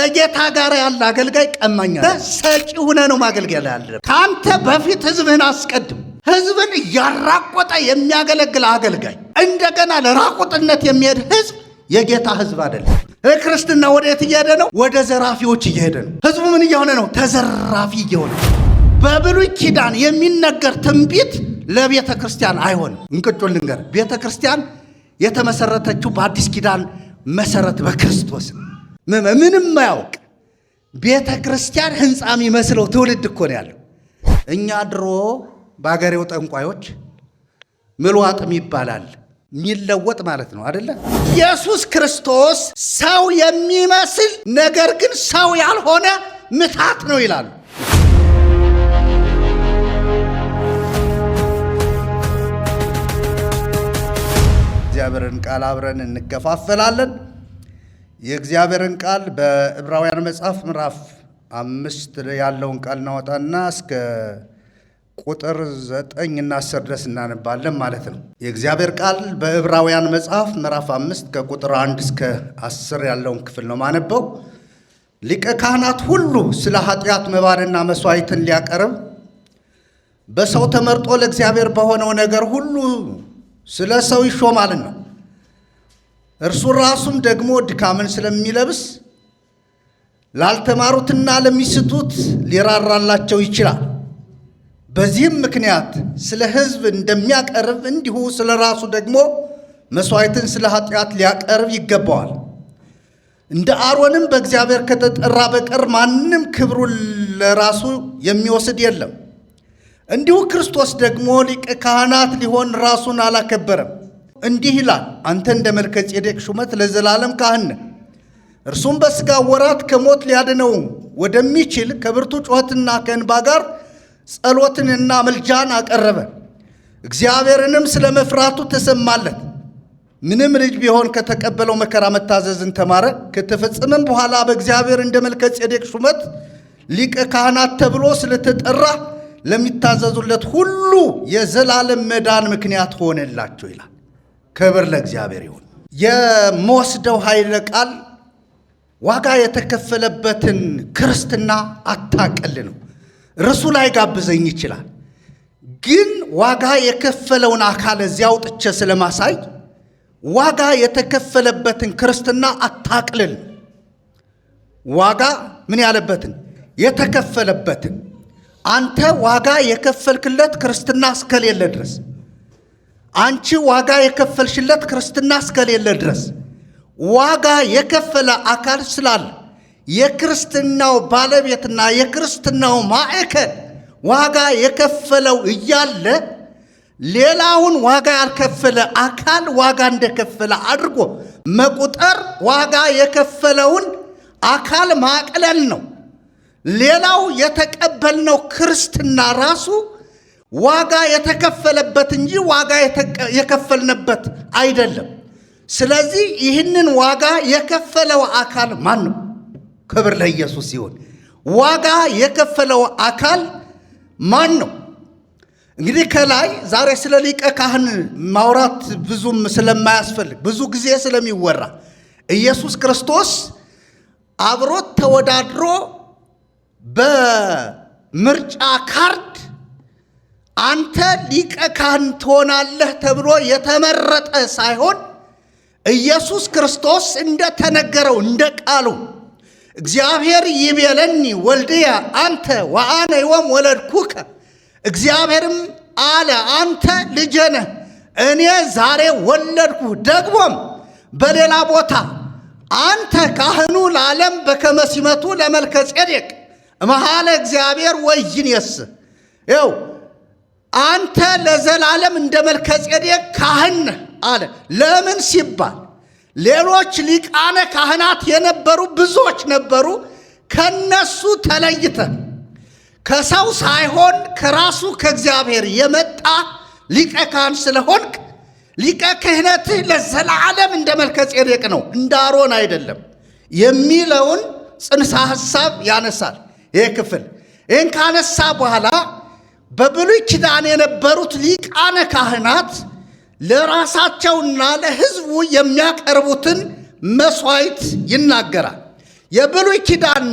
ከጌታ ጋር ያለ አገልጋይ ቀማኛ ሰጪ ሆነ ነው ማገልገል ያለ። ካንተ በፊት ህዝብህን አስቀድም። ህዝብን ያራቆጠ የሚያገለግል አገልጋይ እንደገና ለራቆትነት የሚሄድ ህዝብ የጌታ ህዝብ አይደለም። ክርስትና ወዴት እየሄደ ነው? ወደ ዘራፊዎች እየሄደ ነው። ህዝቡ ምን እየሆነ ነው? ተዘራፊ እየሆነ። በብሉይ ኪዳን የሚነገር ትንቢት ለቤተ ክርስቲያን አይሆንም። እንቅጩን ልንገር፣ ቤተ ክርስቲያን የተመሰረተችው በአዲስ ኪዳን መሰረት በክርስቶስ ምንም ማያውቅ ቤተ ክርስቲያን ህንፃ የሚመስለው ትውልድ እኮ ነው ያለው። እኛ ድሮ በአገሬው ጠንቋዮች ምልዋጥም ይባላል የሚለወጥ ማለት ነው አይደለ? ኢየሱስ ክርስቶስ ሰው የሚመስል ነገር ግን ሰው ያልሆነ ምታት ነው ይላሉ። የእግዚአብሔርን ቃል አብረን እንከፋፈላለን። የእግዚአብሔርን ቃል በዕብራውያን መጽሐፍ ምዕራፍ 5 ያለውን ቃል እናወጣና እስከ ቁጥር 9 እና 10 ድረስ እናነባለን ማለት ነው። የእግዚአብሔር ቃል በዕብራውያን መጽሐፍ ምዕራፍ 5 ከቁጥር 1 እስከ 10 ያለውን ክፍል ነው ማነበው። ሊቀ ካህናት ሁሉ ስለ ኃጢአት መባንና መስዋዕትን ሊያቀርብ በሰው ተመርጦ ለእግዚአብሔር በሆነው ነገር ሁሉ ስለ ሰው ይሾማልና እርሱ ራሱም ደግሞ ድካምን ስለሚለብስ ላልተማሩትና ለሚስቱት ሊራራላቸው ይችላል። በዚህም ምክንያት ስለ ሕዝብ እንደሚያቀርብ እንዲሁ ስለ ራሱ ደግሞ መስዋዕትን ስለ ኃጢአት ሊያቀርብ ይገባዋል። እንደ አሮንም በእግዚአብሔር ከተጠራ በቀር ማንም ክብሩን ለራሱ የሚወስድ የለም። እንዲሁ ክርስቶስ ደግሞ ሊቀ ካህናት ሊሆን ራሱን አላከበረም። እንዲህ ይላል፣ አንተ እንደ መልከ ጼዴቅ ሹመት ለዘላለም ካህን ነህ። እርሱም በሥጋ ወራት ከሞት ሊያድነው ወደሚችል ከብርቱ ጩኸትና ከእንባ ጋር ጸሎትንና ምልጃን አቀረበ። እግዚአብሔርንም ስለ መፍራቱ ተሰማለት። ምንም ልጅ ቢሆን ከተቀበለው መከራ መታዘዝን ተማረ። ከተፈጸመም በኋላ በእግዚአብሔር እንደ መልከ ጼዴቅ ሹመት ሊቀ ካህናት ተብሎ ስለተጠራ ለሚታዘዙለት ሁሉ የዘላለም መዳን ምክንያት ሆነላቸው ይላል። ክብር ለእግዚአብሔር ይሁን። የምወስደው ኃይለ ቃል ዋጋ የተከፈለበትን ክርስትና አታቀል ነው። ርሱ ላይ ጋብዘኝ ይችላል፣ ግን ዋጋ የከፈለውን አካል እዚያ አውጥቼ ስለማሳይ ዋጋ የተከፈለበትን ክርስትና አታቅልል። ዋጋ ምን ያለበትን የተከፈለበትን አንተ ዋጋ የከፈልክለት ክርስትና እስከሌለ ድረስ፣ አንቺ ዋጋ የከፈልሽለት ክርስትና እስከሌለ ድረስ ዋጋ የከፈለ አካል ስላለ የክርስትናው ባለቤትና የክርስትናው ማዕከል ዋጋ የከፈለው እያለ ሌላውን ዋጋ ያልከፈለ አካል ዋጋ እንደከፈለ አድርጎ መቁጠር ዋጋ የከፈለውን አካል ማቅለል ነው። ሌላው የተቀበልነው ክርስትና ራሱ ዋጋ የተከፈለበት እንጂ ዋጋ የከፈልንበት አይደለም። ስለዚህ ይህንን ዋጋ የከፈለው አካል ማን ነው? ክብር ለኢየሱስ ይሁን። ዋጋ የከፈለው አካል ማን ነው? እንግዲህ ከላይ ዛሬ ስለ ሊቀ ካህን ማውራት ብዙም ስለማያስፈልግ ብዙ ጊዜ ስለሚወራ ኢየሱስ ክርስቶስ አብሮት ተወዳድሮ በምርጫ ካርድ አንተ ሊቀ ካህን ትሆናለህ ተብሎ የተመረጠ ሳይሆን ኢየሱስ ክርስቶስ እንደተነገረው እንደ ቃሉ እግዚአብሔር ይቤለኒ ወልድየ አንተ ወአነ ዮም ወለድኩከ፣ እግዚአብሔርም አለ አንተ ልጄ ነህ እኔ ዛሬ ወለድኩህ። ደግሞም በሌላ ቦታ አንተ ካህኑ ለዓለም በከመ ሲመቱ ለመልከ ጼዴቅ መሐለ እግዚአብሔር ወይንየስ። ይኸው አንተ ለዘላለም እንደ መልከ ጼዴቅ ካህን ነህ አለ። ለምን ሲባል ሌሎች ሊቃነ ካህናት የነበሩ ብዙዎች ነበሩ። ከነሱ ተለይተ ከሰው ሳይሆን ከራሱ ከእግዚአብሔር የመጣ ሊቀ ካህን ስለሆንክ ሊቀ ክህነትህ ለዘላለም እንደ መልከ ጼዴቅ ነው፣ እንደ አሮን አይደለም የሚለውን ጽንሰ ሐሳብ ያነሳል። ይህ ክፍል ይህን ካነሳ በኋላ በብሉይ ኪዳን የነበሩት ሊቃነ ካህናት ለራሳቸውና ለሕዝቡ የሚያቀርቡትን መስዋዕት ይናገራል። የብሉይ ኪዳን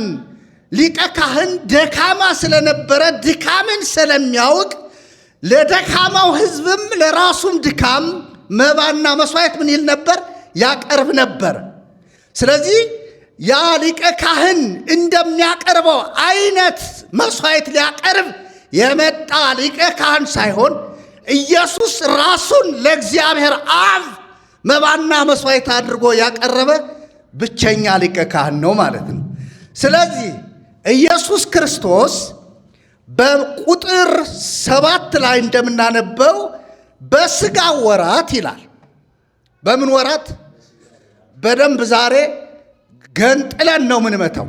ሊቀ ካህን ደካማ ስለነበረ ድካምን ስለሚያውቅ ለደካማው ሕዝብም ለራሱም ድካም መባና መስዋዕት ምን ይል ነበር? ያቀርብ ነበር። ስለዚህ ያ ሊቀ ካህን እንደሚያቀርበው አይነት መስዋዕት ሊያቀርብ የመጣ ሊቀ ካህን ሳይሆን ኢየሱስ ራሱን ለእግዚአብሔር አብ መባና መስዋዕት አድርጎ ያቀረበ ብቸኛ ሊቀ ካህን ነው ማለት ነው። ስለዚህ ኢየሱስ ክርስቶስ በቁጥር 7 ላይ እንደምናነበው በሥጋ ወራት ይላል። በምን ወራት? በደንብ ዛሬ ገንጥለን ነው ምንመታው።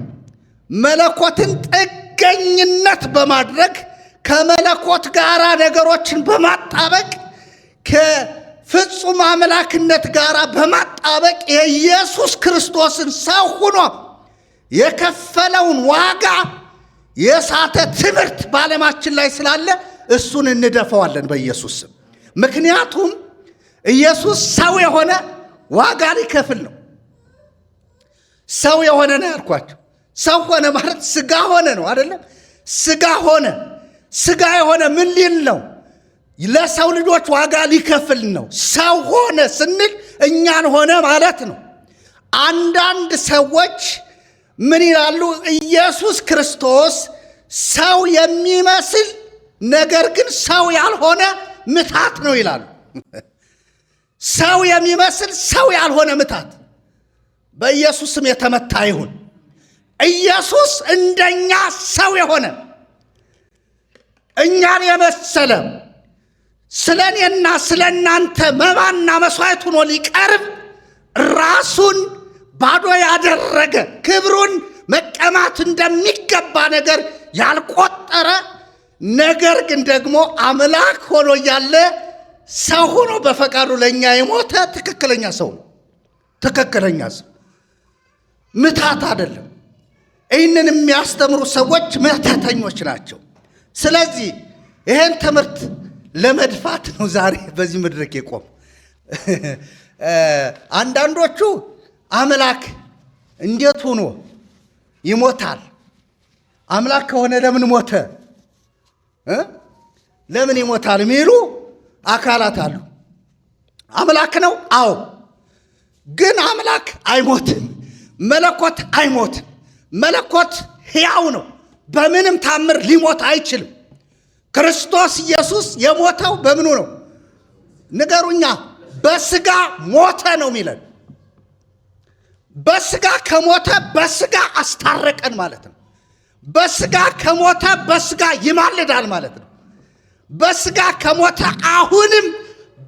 መለኮትን ጥገኝነት በማድረግ ከመለኮት ጋር ነገሮችን በማጣበቅ ከፍጹም አምላክነት ጋር በማጣበቅ የኢየሱስ ክርስቶስን ሰው ሆኖ የከፈለውን ዋጋ የሳተ ትምህርት በዓለማችን ላይ ስላለ እሱን እንደፈዋለን በኢየሱስ ስም። ምክንያቱም ኢየሱስ ሰው የሆነ ዋጋ ሊከፍል ነው። ሰው የሆነ ነው ያልኳቸው። ሰው ሆነ ማለት ስጋ ሆነ ነው አይደለም? ስጋ ሆነ። ስጋ የሆነ ምን ሊል ነው? ለሰው ልጆች ዋጋ ሊከፍል ነው። ሰው ሆነ ስንል እኛን ሆነ ማለት ነው። አንዳንድ ሰዎች ምን ይላሉ? ኢየሱስ ክርስቶስ ሰው የሚመስል ነገር ግን ሰው ያልሆነ ምታት ነው ይላሉ። ሰው የሚመስል ሰው ያልሆነ ምታት በኢየሱስ ስም የተመታ ይሁን። ኢየሱስ እንደኛ ሰው የሆነ እኛን የመሰለ ስለ እኔና ስለ እናንተ መባና መስዋዕት ሆኖ ሊቀርብ ራሱን ባዶ ያደረገ ክብሩን መቀማት እንደሚገባ ነገር ያልቆጠረ ነገር ግን ደግሞ አምላክ ሆኖ እያለ ሰው ሆኖ በፈቃዱ ለእኛ የሞተ ትክክለኛ ሰው ነው። ትክክለኛ ሰው ምታት አይደለም። ይህንን የሚያስተምሩ ሰዎች መተተኞች ናቸው። ስለዚህ ይህን ትምህርት ለመድፋት ነው ዛሬ በዚህ መድረክ የቆም። አንዳንዶቹ አምላክ እንዴት ሆኖ ይሞታል? አምላክ ከሆነ ለምን ሞተ? ለምን ይሞታል የሚሉ አካላት አሉ። አምላክ ነው፣ አዎ። ግን አምላክ አይሞትም። መለኮት አይሞትም። መለኮት ሕያው ነው። በምንም ታምር ሊሞት አይችልም። ክርስቶስ ኢየሱስ የሞተው በምኑ ነው? ንገሩኛ። በስጋ ሞተ ነው የሚለን። በስጋ ከሞተ በስጋ አስታረቀን ማለት ነው። በስጋ ከሞተ በስጋ ይማልዳል ማለት ነው። በስጋ ከሞተ አሁንም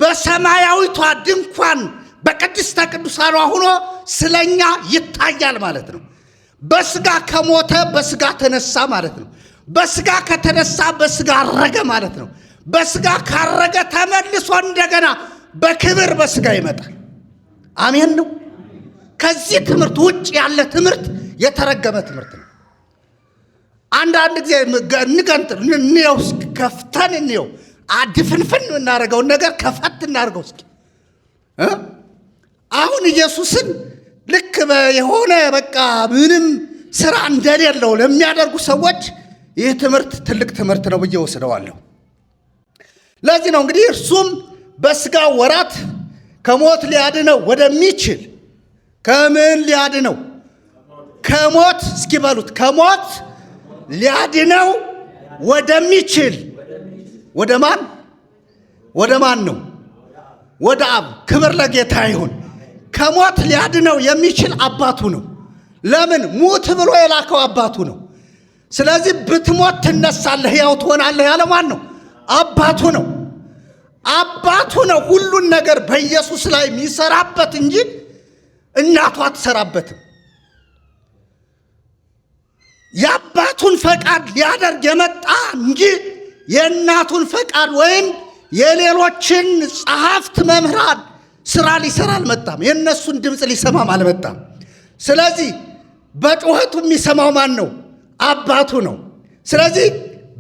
በሰማያዊቷ ድንኳን በቅድስተ ቅዱሳኗ ሆኖ ስለኛ ይታያል ማለት ነው። በስጋ ከሞተ በስጋ ተነሳ ማለት ነው። በስጋ ከተነሳ በስጋ አረገ ማለት ነው። በስጋ ካረገ ተመልሶ እንደገና በክብር በስጋ ይመጣል። አሜን ነው። ከዚህ ትምህርት ውጭ ያለ ትምህርት የተረገመ ትምህርት ነው። አንዳንድ ጊዜ እንገንጥል እንየው፣ ከፍተን እንየው። አድፍንፍን እናደርገውን ነገር ከፈት እናደርገው እስኪ። አሁን ኢየሱስን ልክ የሆነ በቃ ምንም ስራ እንደሌለው ለሚያደርጉ ሰዎች ይህ ትምህርት ትልቅ ትምህርት ነው ብዬ ወስደዋለሁ። ለዚህ ነው እንግዲህ እርሱም በስጋ ወራት ከሞት ሊያድነው ወደሚችል ከምን ሊያድነው? ከሞት እስኪ በሉት፣ ከሞት ሊያድነው ወደሚችል ወደ ማን? ወደ ማን ነው? ወደ አብ። ክብር ለጌታ ይሁን። ከሞት ሊያድነው የሚችል አባቱ ነው። ለምን? ሙት ብሎ የላከው አባቱ ነው። ስለዚህ ብትሞት ትነሳለህ፣ ሕያው ትሆናለህ ያለ ማን ነው? አባቱ ነው። አባቱ ነው ሁሉን ነገር በኢየሱስ ላይ የሚሰራበት እንጂ እናቱ አትሰራበትም። የአባቱን ፈቃድ ሊያደርግ የመጣ እንጂ የእናቱን ፈቃድ ወይም የሌሎችን ጸሐፍት መምህራን ስራ ሊሰራ አልመጣም። የእነሱን ድምፅ ሊሰማም አልመጣም። ስለዚህ በጩኸቱ የሚሰማው ማን ነው? አባቱ ነው። ስለዚህ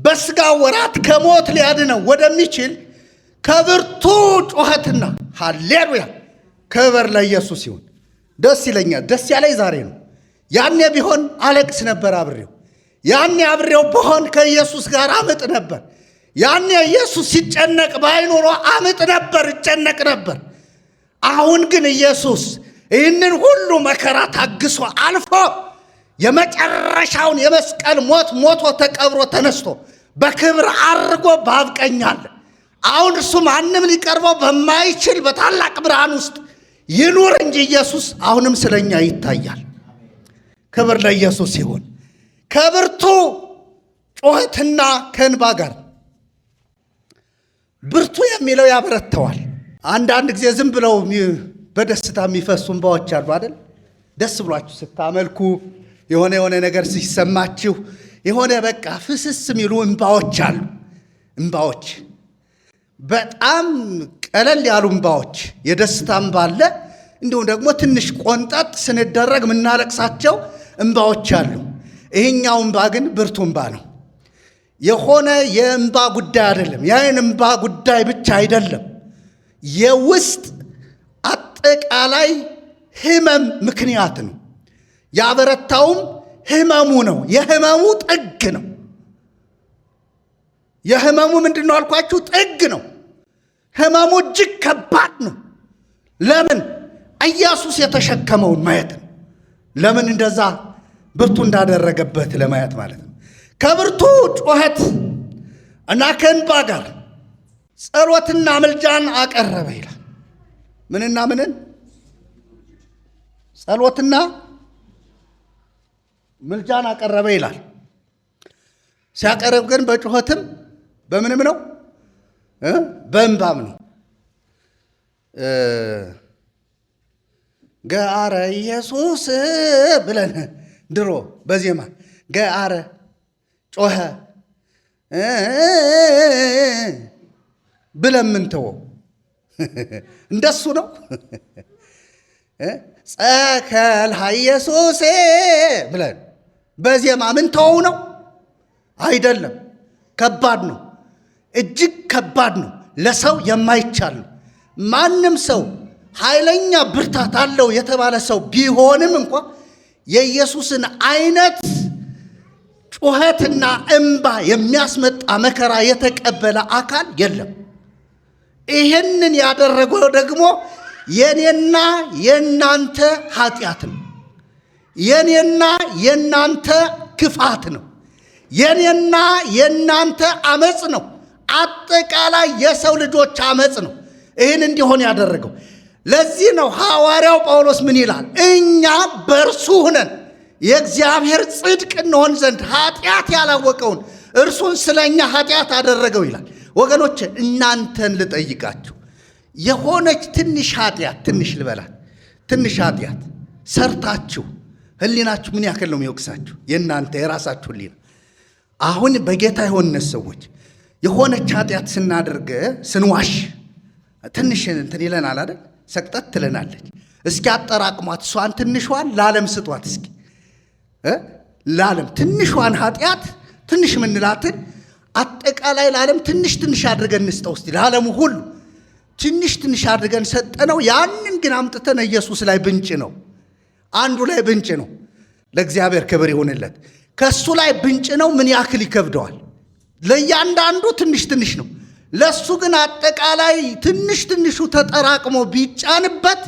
በስጋ ወራት ከሞት ሊያድነው ወደሚችል ከብርቱ ጩኸትና ሃሌሉያ፣ ክብር ለኢየሱስ ይሁን። ደስ ይለኛል። ደስ ያለኝ ዛሬ ነው። ያኔ ቢሆን አለቅስ ነበር አብሬው። ያኔ አብሬው በሆን ከኢየሱስ ጋር አምጥ ነበር። ያኔ ኢየሱስ ሲጨነቅ ባይኖሮ አምጥ ነበር፣ እጨነቅ ነበር። አሁን ግን ኢየሱስ ይህንን ሁሉ መከራ ታግሶ አልፎ የመጨረሻውን የመስቀል ሞት ሞቶ ተቀብሮ ተነስቶ በክብር አርጎ በአብ ቀኝ አለ። አሁን እሱ ማንም ሊቀርበው በማይችል በታላቅ ብርሃን ውስጥ ይኑር እንጂ ኢየሱስ አሁንም ስለኛ ይታያል። ክብር ለኢየሱስ ይሁን። ከብርቱ ጩኸትና ከእንባ ጋር ብርቱ የሚለው ያበረተዋል። አንዳንድ ጊዜ ዝም ብለው በደስታ የሚፈሱ እንባዎች አሉ አይደል? ደስ ብሏችሁ ስታመልኩ የሆነ ነገር ሲሰማችሁ የሆነ በቃ ፍስስ የሚሉ እንባዎች አሉ። እንባዎች በጣም ቀለል ያሉ እንባዎች፣ የደስታ እንባ አለ። እንዲሁም ደግሞ ትንሽ ቆንጠጥ ስንደረግ የምናለቅሳቸው እንባዎች አሉ። ይሄኛው እንባ ግን ብርቱ እንባ ነው። የሆነ የእንባ ጉዳይ አይደለም። ያን እንባ ጉዳይ ብቻ አይደለም። የውስጥ አጠቃላይ ህመም ምክንያት ነው። ያበረታውም ህመሙ ነው። የህመሙ ጥግ ነው። የህመሙ ምንድን ነው አልኳችሁ? ጥግ ነው። ህመሙ እጅግ ከባድ ነው። ለምን? ኢየሱስ የተሸከመውን ማየት ነው። ለምን እንደዛ ብርቱ እንዳደረገበት ለማየት ማለት ነው። ከብርቱ ጩኸት እና ከእንባ ጋር ጸሎትና ምልጃን አቀረበ ይላል። ምንና ምንን? ጸሎትና ምልጃን አቀረበ ይላል። ሲያቀርብ ግን በጩኸትም በምንም ነው፣ በእንባም ነው። ገአረ ኢየሱስ ብለን ድሮ በዜማ ገአረ ጮኸ ብለን ምንተወው እንደሱ ነው። ጸከልሃ ኢየሱስ ብለን በዜማ ምንተወው ነው አይደለም። ከባድ ነው፣ እጅግ ከባድ ነው። ለሰው የማይቻል ነው። ማንም ሰው ኃይለኛ ብርታት አለው የተባለ ሰው ቢሆንም እንኳ የኢየሱስን አይነት ጩኸትና እንባ የሚያስመጣ መከራ የተቀበለ አካል የለም። ይህንን ያደረገው ደግሞ የኔና የናንተ ኃጢአት ነው። የኔና የናንተ ክፋት ነው። የኔና የናንተ አመጽ ነው። አጠቃላይ የሰው ልጆች አመጽ ነው ይህን እንዲሆን ያደረገው። ለዚህ ነው ሐዋርያው ጳውሎስ ምን ይላል? እኛ በእርሱ ሆነን የእግዚአብሔር ጽድቅ እንሆን ዘንድ ኃጢአት ያላወቀውን እርሱን ስለ እኛ ኃጢአት አደረገው ይላል። ወገኖች እናንተን ልጠይቃችሁ፣ የሆነች ትንሽ ኃጢአት፣ ትንሽ ልበላት፣ ትንሽ ኃጢአት ሰርታችሁ ህሊናችሁ ምን ያክል ነው የሚወቅሳችሁ? የእናንተ የራሳችሁ ህሊና። አሁን በጌታ የሆነ ሰዎች የሆነች ኃጢአት ስናደርግ ስንዋሽ ትንሽ እንትን ይለናል አይደል? ሰቅጠት ትለናለች። እስኪ አጠራቅሟት እሷን ትንሿን ለዓለም ስጧት። እስኪ ለዓለም ትንሿን ኃጢአት ትንሽ ምንላትን አጠቃላይ ለዓለም ትንሽ ትንሽ አድርገን እንስጠው። እስቲ ለዓለሙ ሁሉ ትንሽ ትንሽ አድርገን ሰጠነው። ያንን ግን አምጥተን ኢየሱስ ላይ ብንጭ ነው፣ አንዱ ላይ ብንጭ ነው። ለእግዚአብሔር ክብር ይሁንለት። ከሱ ላይ ብንጭ ነው ምን ያክል ይከብደዋል? ለእያንዳንዱ ትንሽ ትንሽ ነው። ለሱ ግን አጠቃላይ ትንሽ ትንሹ ተጠራቅሞ ቢጫንበት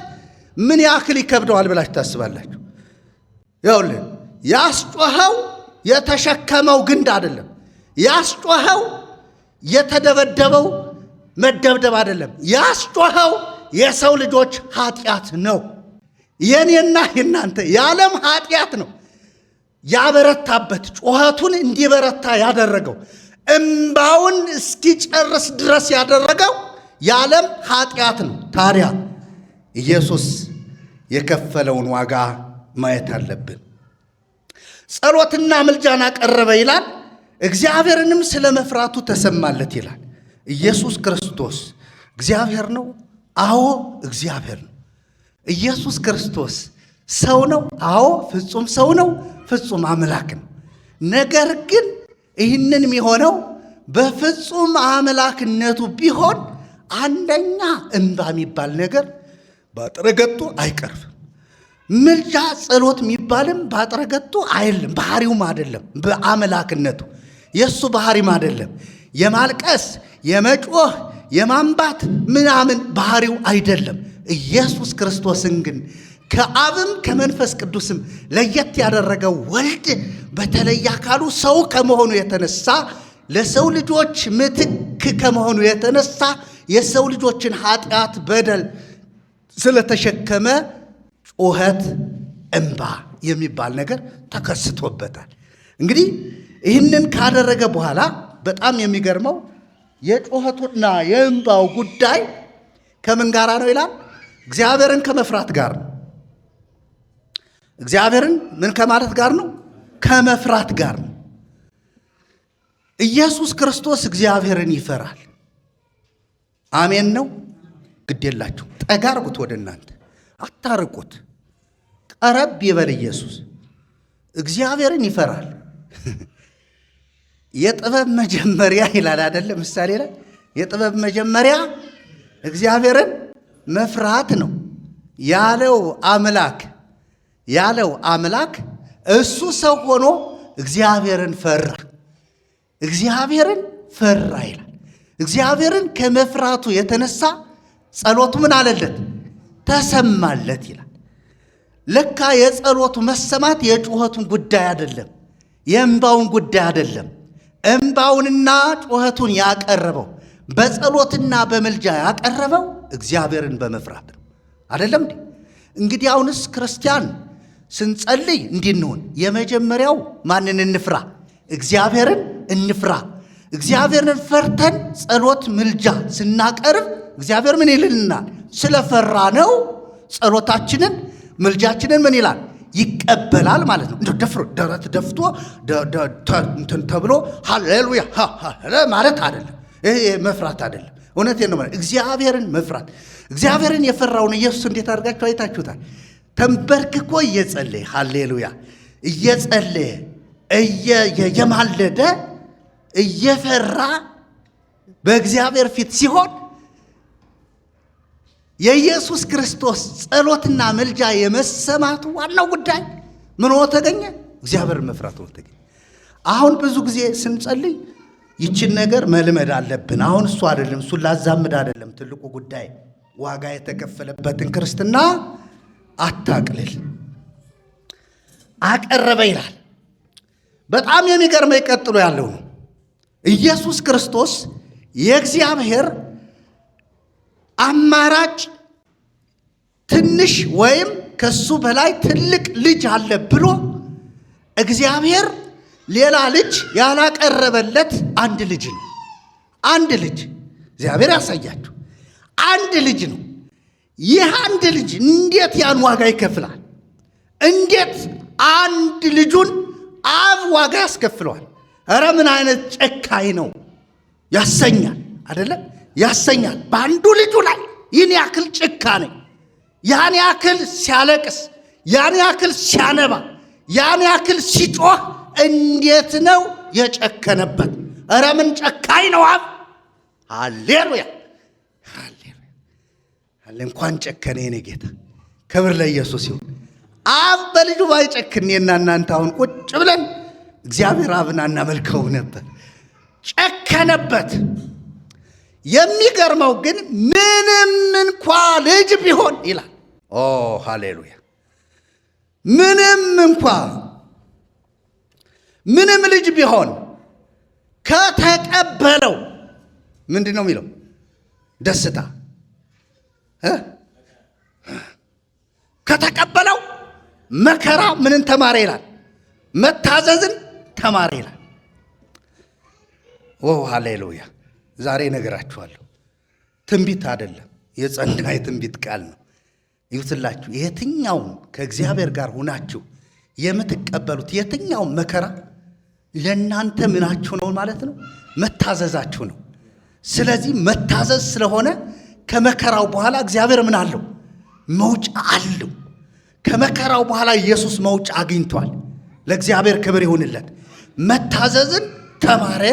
ምን ያክል ይከብደዋል ብላችሁ ታስባላችሁ? ይኸውልህ ያስጮኸው የተሸከመው ግንድ አይደለም። ያስጮኸው የተደበደበው መደብደብ አይደለም። ያስጮኸው የሰው ልጆች ኃጢአት ነው። የኔና የናንተ የዓለም ኃጢአት ነው ያበረታበት፣ ጩኸቱን እንዲበረታ ያደረገው፣ እምባውን እስኪጨርስ ድረስ ያደረገው የዓለም ኃጢአት ነው። ታዲያ ኢየሱስ የከፈለውን ዋጋ ማየት አለብን። ጸሎትና ምልጃን አቀረበ ይላል። እግዚአብሔርንም ስለ መፍራቱ ተሰማለት ይላል። ኢየሱስ ክርስቶስ እግዚአብሔር ነው። አዎ እግዚአብሔር ነው። ኢየሱስ ክርስቶስ ሰው ነው። አዎ ፍጹም ሰው ነው፣ ፍጹም አምላክ ነው። ነገር ግን ይህንን የሚሆነው በፍጹም አምላክነቱ ቢሆን አንደኛ እንባ የሚባል ነገር በጥረገጡ አይቀርፍም። ምልጃ ጸሎት የሚባልም ባጥረገቱ አይደለም፣ ባህሪውም አይደለም። በአምላክነቱ የሱ ባህሪም አይደለም። የማልቀስ የመጮህ የማንባት ምናምን ባህሪው አይደለም። ኢየሱስ ክርስቶስን ግን ከአብም ከመንፈስ ቅዱስም ለየት ያደረገው ወልድ በተለየ አካሉ ሰው ከመሆኑ የተነሳ ለሰው ልጆች ምትክ ከመሆኑ የተነሳ የሰው ልጆችን ኃጢአት በደል ስለተሸከመ ጩኸት እንባ የሚባል ነገር ተከስቶበታል። እንግዲህ ይህንን ካደረገ በኋላ በጣም የሚገርመው የጩኸቱና የእንባው ጉዳይ ከምን ጋር ነው ይላል? እግዚአብሔርን ከመፍራት ጋር ነው። እግዚአብሔርን ምን ከማለት ጋር ነው? ከመፍራት ጋር ነው። ኢየሱስ ክርስቶስ እግዚአብሔርን ይፈራል። አሜን ነው። ግድ የላችሁ ጠጋ አርጉት፣ ወደ እናንተ አታርቁት፣ ቀረብ ይበል። ኢየሱስ እግዚአብሔርን ይፈራል። የጥበብ መጀመሪያ ይላል አይደለም? ምሳሌ ላይ የጥበብ መጀመሪያ እግዚአብሔርን መፍራት ነው ያለው አምላክ እሱ ሰው ሆኖ እግዚአብሔርን ፈራ። እግዚአብሔርን ፈራ ይላል። እግዚአብሔርን ከመፍራቱ የተነሳ ጸሎቱ ምን አለለት? ተሰማለት ይላል። ለካ የጸሎቱ መሰማት የጩኸቱን ጉዳይ አይደለም፣ የእንባውን ጉዳይ አይደለም። እንባውንና ጩኸቱን ያቀረበው በጸሎትና በምልጃ ያቀረበው እግዚአብሔርን በመፍራት ነው። አይደለም እንዴ? እንግዲህ አሁንስ ክርስቲያን ስንጸልይ እንዲንሆን የመጀመሪያው ማንን እንፍራ? እግዚአብሔርን እንፍራ። እግዚአብሔርን ፈርተን ጸሎት ምልጃ ስናቀርብ እግዚአብሔር ምን ይልልናል? ስለፈራ ነው ጸሎታችንን ምልጃችንን ምን ይላል? ይቀበላል ማለት ነው። እንደው ደፍሮ ደረት ደፍቶ ተብሎ ሃሌሉያ ማለት አይደለም። ይሄ መፍራት አይደለም። እውነቴን ነው ማለት እግዚአብሔርን መፍራት። እግዚአብሔርን የፈራውን ኢየሱስ እንዴት አድርጋችሁ አይታችሁታል? ተንበርክኮ እየጸለየ ሃሌሉያ እየጸለየ እየማለደ እየፈራ በእግዚአብሔር ፊት ሲሆን የኢየሱስ ክርስቶስ ጸሎትና ምልጃ የመሰማቱ ዋናው ጉዳይ ምን ሆኖ ተገኘ? እግዚአብሔርን መፍራት ሆኖ ተገኘ። አሁን ብዙ ጊዜ ስንጸልይ ይችን ነገር መልመድ አለብን። አሁን እሱ አይደለም፣ እሱን ላዛምድ አይደለም ትልቁ ጉዳይ። ዋጋ የተከፈለበትን ክርስትና አታቅልል። አቀረበ ይላል። በጣም የሚገርመው ቀጥሎ ያለው ነው። ኢየሱስ ክርስቶስ የእግዚአብሔር አማራጭ ትንሽ ወይም ከሱ በላይ ትልቅ ልጅ አለ ብሎ እግዚአብሔር ሌላ ልጅ ያላቀረበለት አንድ ልጅ ነው። አንድ ልጅ እግዚአብሔር ያሳያችሁ፣ አንድ ልጅ ነው። ይህ አንድ ልጅ እንዴት ያን ዋጋ ይከፍላል? እንዴት አንድ ልጁን አብ ዋጋ ያስከፍለዋል? ኧረ ምን አይነት ጨካኝ ነው ያሰኛል። አይደለም ያሰኛል። በአንዱ ልጁ ላይ ይህን ያክል ጭካኔ፣ ያን ያክል ሲያለቅስ፣ ያን ያክል ሲያነባ፣ ያን ያክል ሲጮህ እንዴት ነው የጨከነበት? ኧረ ምን ጨካኝ ነው አብ! ሃሌሉያ እንኳን ጨከነ የኔ ጌታ። ክብር ለኢየሱስ ይሁን። አብ በልጁ ባይጨክን እኔና እናንተ አሁን ቁጭ ብለን እግዚአብሔር አብን እናመልከው ነበር። ጨከነበት። የሚገርመው ግን ምንም እንኳ ልጅ ቢሆን ይላል። ኦ ሃሌሉያ! ምንም ልጅ ቢሆን ከተቀበለው ምንድን ነው የሚለው? ደስታ ከተቀበለው መከራ ምንን ተማረ ይላል? መታዘዝን ተማረ ይላል። ኦ ሃሌሉያ! ዛሬ ነገራችኋለሁ። ትንቢት አይደለም፣ የጸና የትንቢት ቃል ነው። ይውትላችሁ የትኛውም ከእግዚአብሔር ጋር ሆናችሁ የምትቀበሉት የትኛውም መከራ ለእናንተ ምናችሁ ነው ማለት ነው? መታዘዛችሁ ነው። ስለዚህ መታዘዝ ስለሆነ ከመከራው በኋላ እግዚአብሔር ምን አለው? መውጫ አለው። ከመከራው በኋላ ኢየሱስ መውጫ አግኝቷል። ለእግዚአብሔር ክብር ይሁንለት። መታዘዝን ተማረ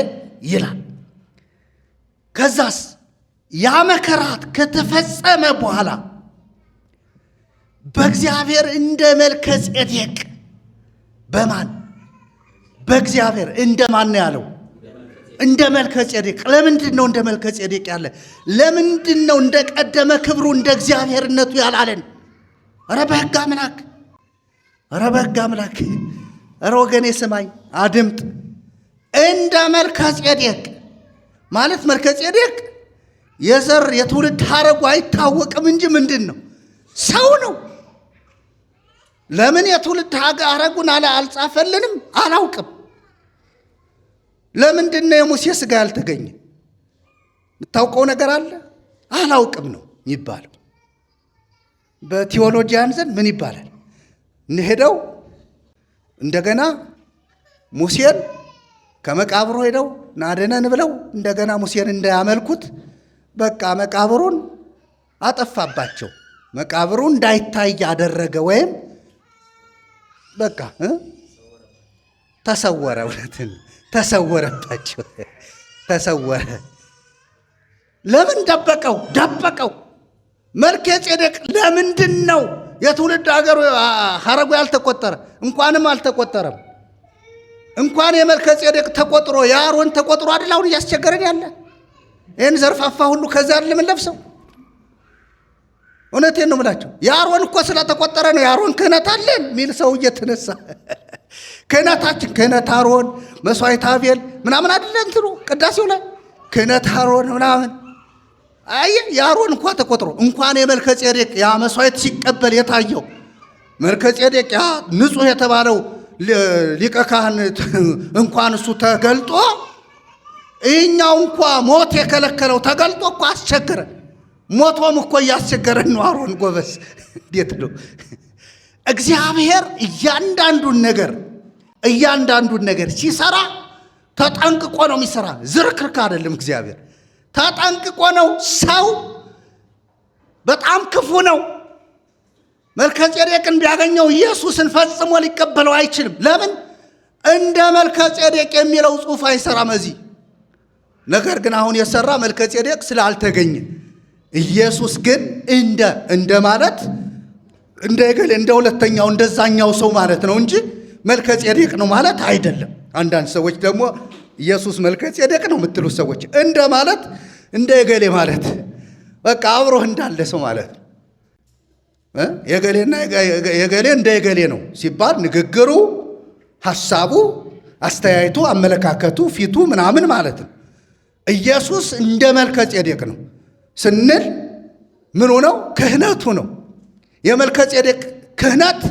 ይላል። ከዛስ ያ መከራት ከተፈጸመ በኋላ በእግዚአብሔር እንደ መልከ ጼዴቅ በማን በእግዚአብሔር እንደማን ነው ያለው? እንደ መልከ ጼዴቅ። ለምንድን ነው እንደ መልከ ጼዴቅ ያለ? ለምንድን ነው እንደ ቀደመ ክብሩ እንደ እግዚአብሔርነቱ ያላለን? ኧረ በሕግ አምላክ፣ ኧረ በሕግ አምላክ፣ ኧረ ወገኔ ስማኝ አድምጥ። እንደ መልከ ጼዴቅ ማለት መልከ ጼዴቅ የዘር የትውልድ ሐረጉ አይታወቅም እንጂ ምንድን ነው? ሰው ነው። ለምን የትውልድ ሐረጉን አልጻፈልንም? አላውቅም። ለምንድን ነው የሙሴ ሥጋ ያልተገኘ? የምታውቀው ነገር አለ? አላውቅም ነው የሚባለው። በቴዎሎጂያን ዘንድ ምን ይባላል? እንሄደው እንደገና ሙሴን ከመቃብሩ ሄደው ናደነን ብለው እንደገና ሙሴን እንዳያመልኩት በቃ መቃብሩን አጠፋባቸው። መቃብሩ እንዳይታይ ያደረገ ወይም በቃ ተሰወረ። እውነትን ተሰወረባቸው፣ ተሰወረ። ለምን ደበቀው? ደበቀው። መልከ ጼዴቅ ለምንድን ነው የትውልድ ሐረጉ ያልተቆጠረ? እንኳንም አልተቆጠረም። እንኳን የመልከ ጼዴቅ ተቆጥሮ የአሮን ተቆጥሮ አይደል አሁን እያስቸገረን ያለ? ይህን ዘርፋፋ ሁሉ ከዛ አይደል የምንለብሰው? እውነቴን ነው የምላቸው። የአሮን እኮ ስለተቆጠረ ነው የአሮን ክህነት አለን ሚል ሰው እየተነሳ ክህነታችን ክህነት አሮን መስዋዕት አቤል ምናምን አይደለ እንትኑ ቅዳሴው ላይ ክህነት አሮን ምናምን። አይ የአሮን እንኳ ተቆጥሮ እንኳን የመልከ ጼዴቅ ያ መስዋዕት ሲቀበል የታየው መልከ ጼዴቅ ያ ንጹሕ የተባለው ሊቀ ካህን እንኳን እሱ ተገልጦ ይህኛው እንኳ ሞት የከለከለው ተገልጦ እኮ አስቸገረን። ሞቶም እኮ እያስቸገረን ነው። አሮን ጎበዝ እንዴት ነው እግዚአብሔር እያንዳንዱን ነገር ሲሰራ ተጠንቅቆ ነው የሚሰራ። ዝርክርክ አይደለም። እግዚአብሔር ተጠንቅቆ ነው። ሰው በጣም ክፉ ነው። መልከ ጼዴቅን ቢያገኘው ኢየሱስን ፈጽሞ ሊቀበለው አይችልም። ለምን? እንደ መልከ ጼዴቅ የሚለው ጽሑፍ አይሰራም እዚህ። ነገር ግን አሁን የሰራ መልከ ጼዴቅ ስላልተገኘ ኢየሱስ ግን እንደ ማለት እንደ ገሌ እንደ ሁለተኛው እንደዛኛው ሰው ማለት ነው እንጂ መልከ ጼዴቅ ነው ማለት አይደለም። አንዳንድ ሰዎች ደግሞ ኢየሱስ መልከ ጼዴቅ ነው የምትሉ ሰዎች እንደ ማለት እንደ ገሌ ማለት በቃ አብሮህ እንዳለ ሰው ማለት ነው። የገሌና የገሌ እንደ የገሌ ነው ሲባል ንግግሩ፣ ሐሳቡ፣ አስተያየቱ፣ አመለካከቱ፣ ፊቱ ምናምን ማለት ነው። ኢየሱስ እንደ መልከ ጼዴቅ ነው ስንል ምኑ ነው? ክህነቱ ነው። የመልከ ጼዴቅ ክህነት